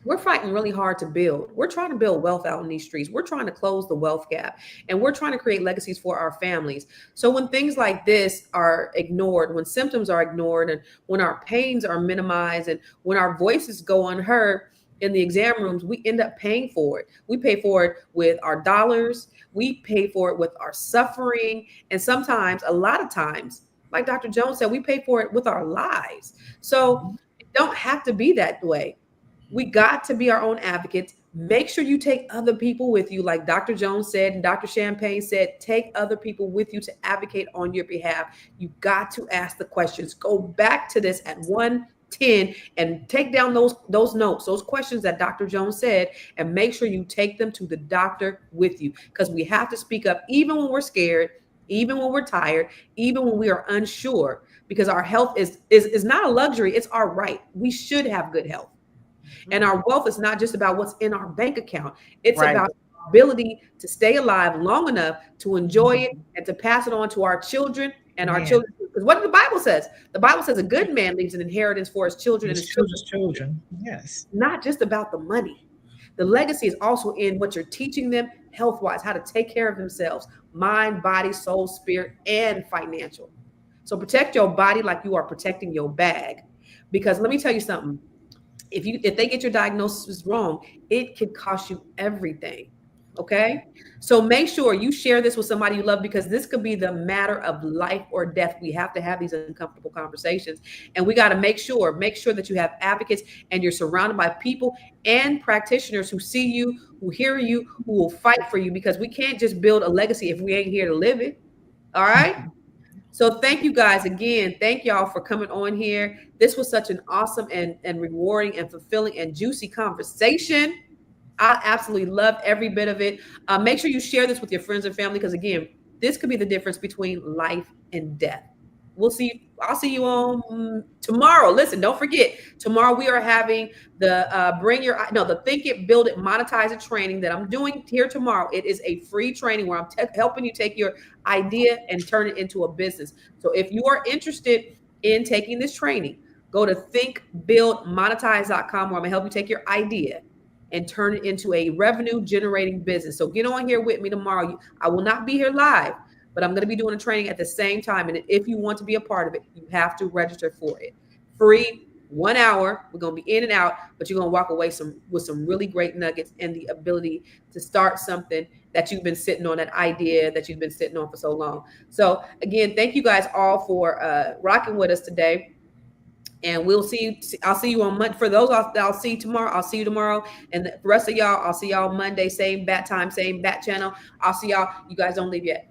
we're fighting really hard to build. We're trying to build wealth out in these streets. We're trying to close the wealth gap, and we're trying to create legacies for our families. So when things like this are ignored, when symptoms are ignored, and when our pains are minimized, and when our voices go unheard in the exam rooms, we end up paying for it. We pay for it with our dollars. We pay for it with our suffering. And sometimes, a lot of times, like Dr. Jones said, we pay for it with our lives. So it don't have to be that way. We got to be our own advocates. Make sure you take other people with you, like Dr. Jones said and Dr. Champagne said, take other people with you to advocate on your behalf. You got to ask the questions. Go back to this at 110 and take down those notes, those questions that Dr. Jones said, and make sure you take them to the doctor with you, because we have to speak up even when we're scared, even when we're tired, even when we are unsure, because our health is not a luxury. It's our right. We should have good health. And our wealth is not just about what's in our bank account. It's Right. about our ability to stay alive long enough to enjoy it and to pass it on to our children and our Yeah. children. Because what the Bible says, the Bible says a good man leaves an inheritance for his children and His his children's children. Yes. not just about the money. The legacy is also in what you're teaching them health-wise, how to take care of themselves, mind, body, soul, spirit, and financial. So protect your body like you are protecting your bag. Because let me tell you something. If they get your diagnosis wrong, it could cost you everything. Okay. So make sure you share this with somebody you love, because this could be the matter of life or death. We have to have these uncomfortable conversations, and we got to make sure that you have advocates and you're surrounded by people and practitioners who see you, who hear you, who will fight for you, because we can't just build a legacy if we ain't here to live it. All right. So thank you guys again. Thank y'all for coming on here. This was such an awesome and rewarding and fulfilling and juicy conversation. I absolutely loved every bit of it. Make sure you share this with your friends and family, because again, this could be the difference between life and death. We'll see. I'll see you on tomorrow. Listen, don't forget, tomorrow we are having the the Think It, Build It, Monetize It training that I'm doing here tomorrow. It is a free training where I'm helping you take your idea and turn it into a business. So if you are interested in taking this training, go to thinkbuildmonetize.com, where I'm gonna help you take your idea and turn it into a revenue generating business. So get on here with me tomorrow. I will not be here live, but I'm going to be doing a training at the same time. And if you want to be a part of it, you have to register for it. Free, 1 hour. We're going to be in and out, but you're going to walk away with some really great nuggets and the ability to start something that you've been sitting on, that idea that you've been sitting on for so long. So again, thank you guys all for rocking with us today. And we'll see you. I'll see you on Monday. For those I'll see tomorrow, I'll see you tomorrow. And the rest of y'all, I'll see y'all Monday, same bat time, same bat channel. I'll see y'all. You guys don't leave yet.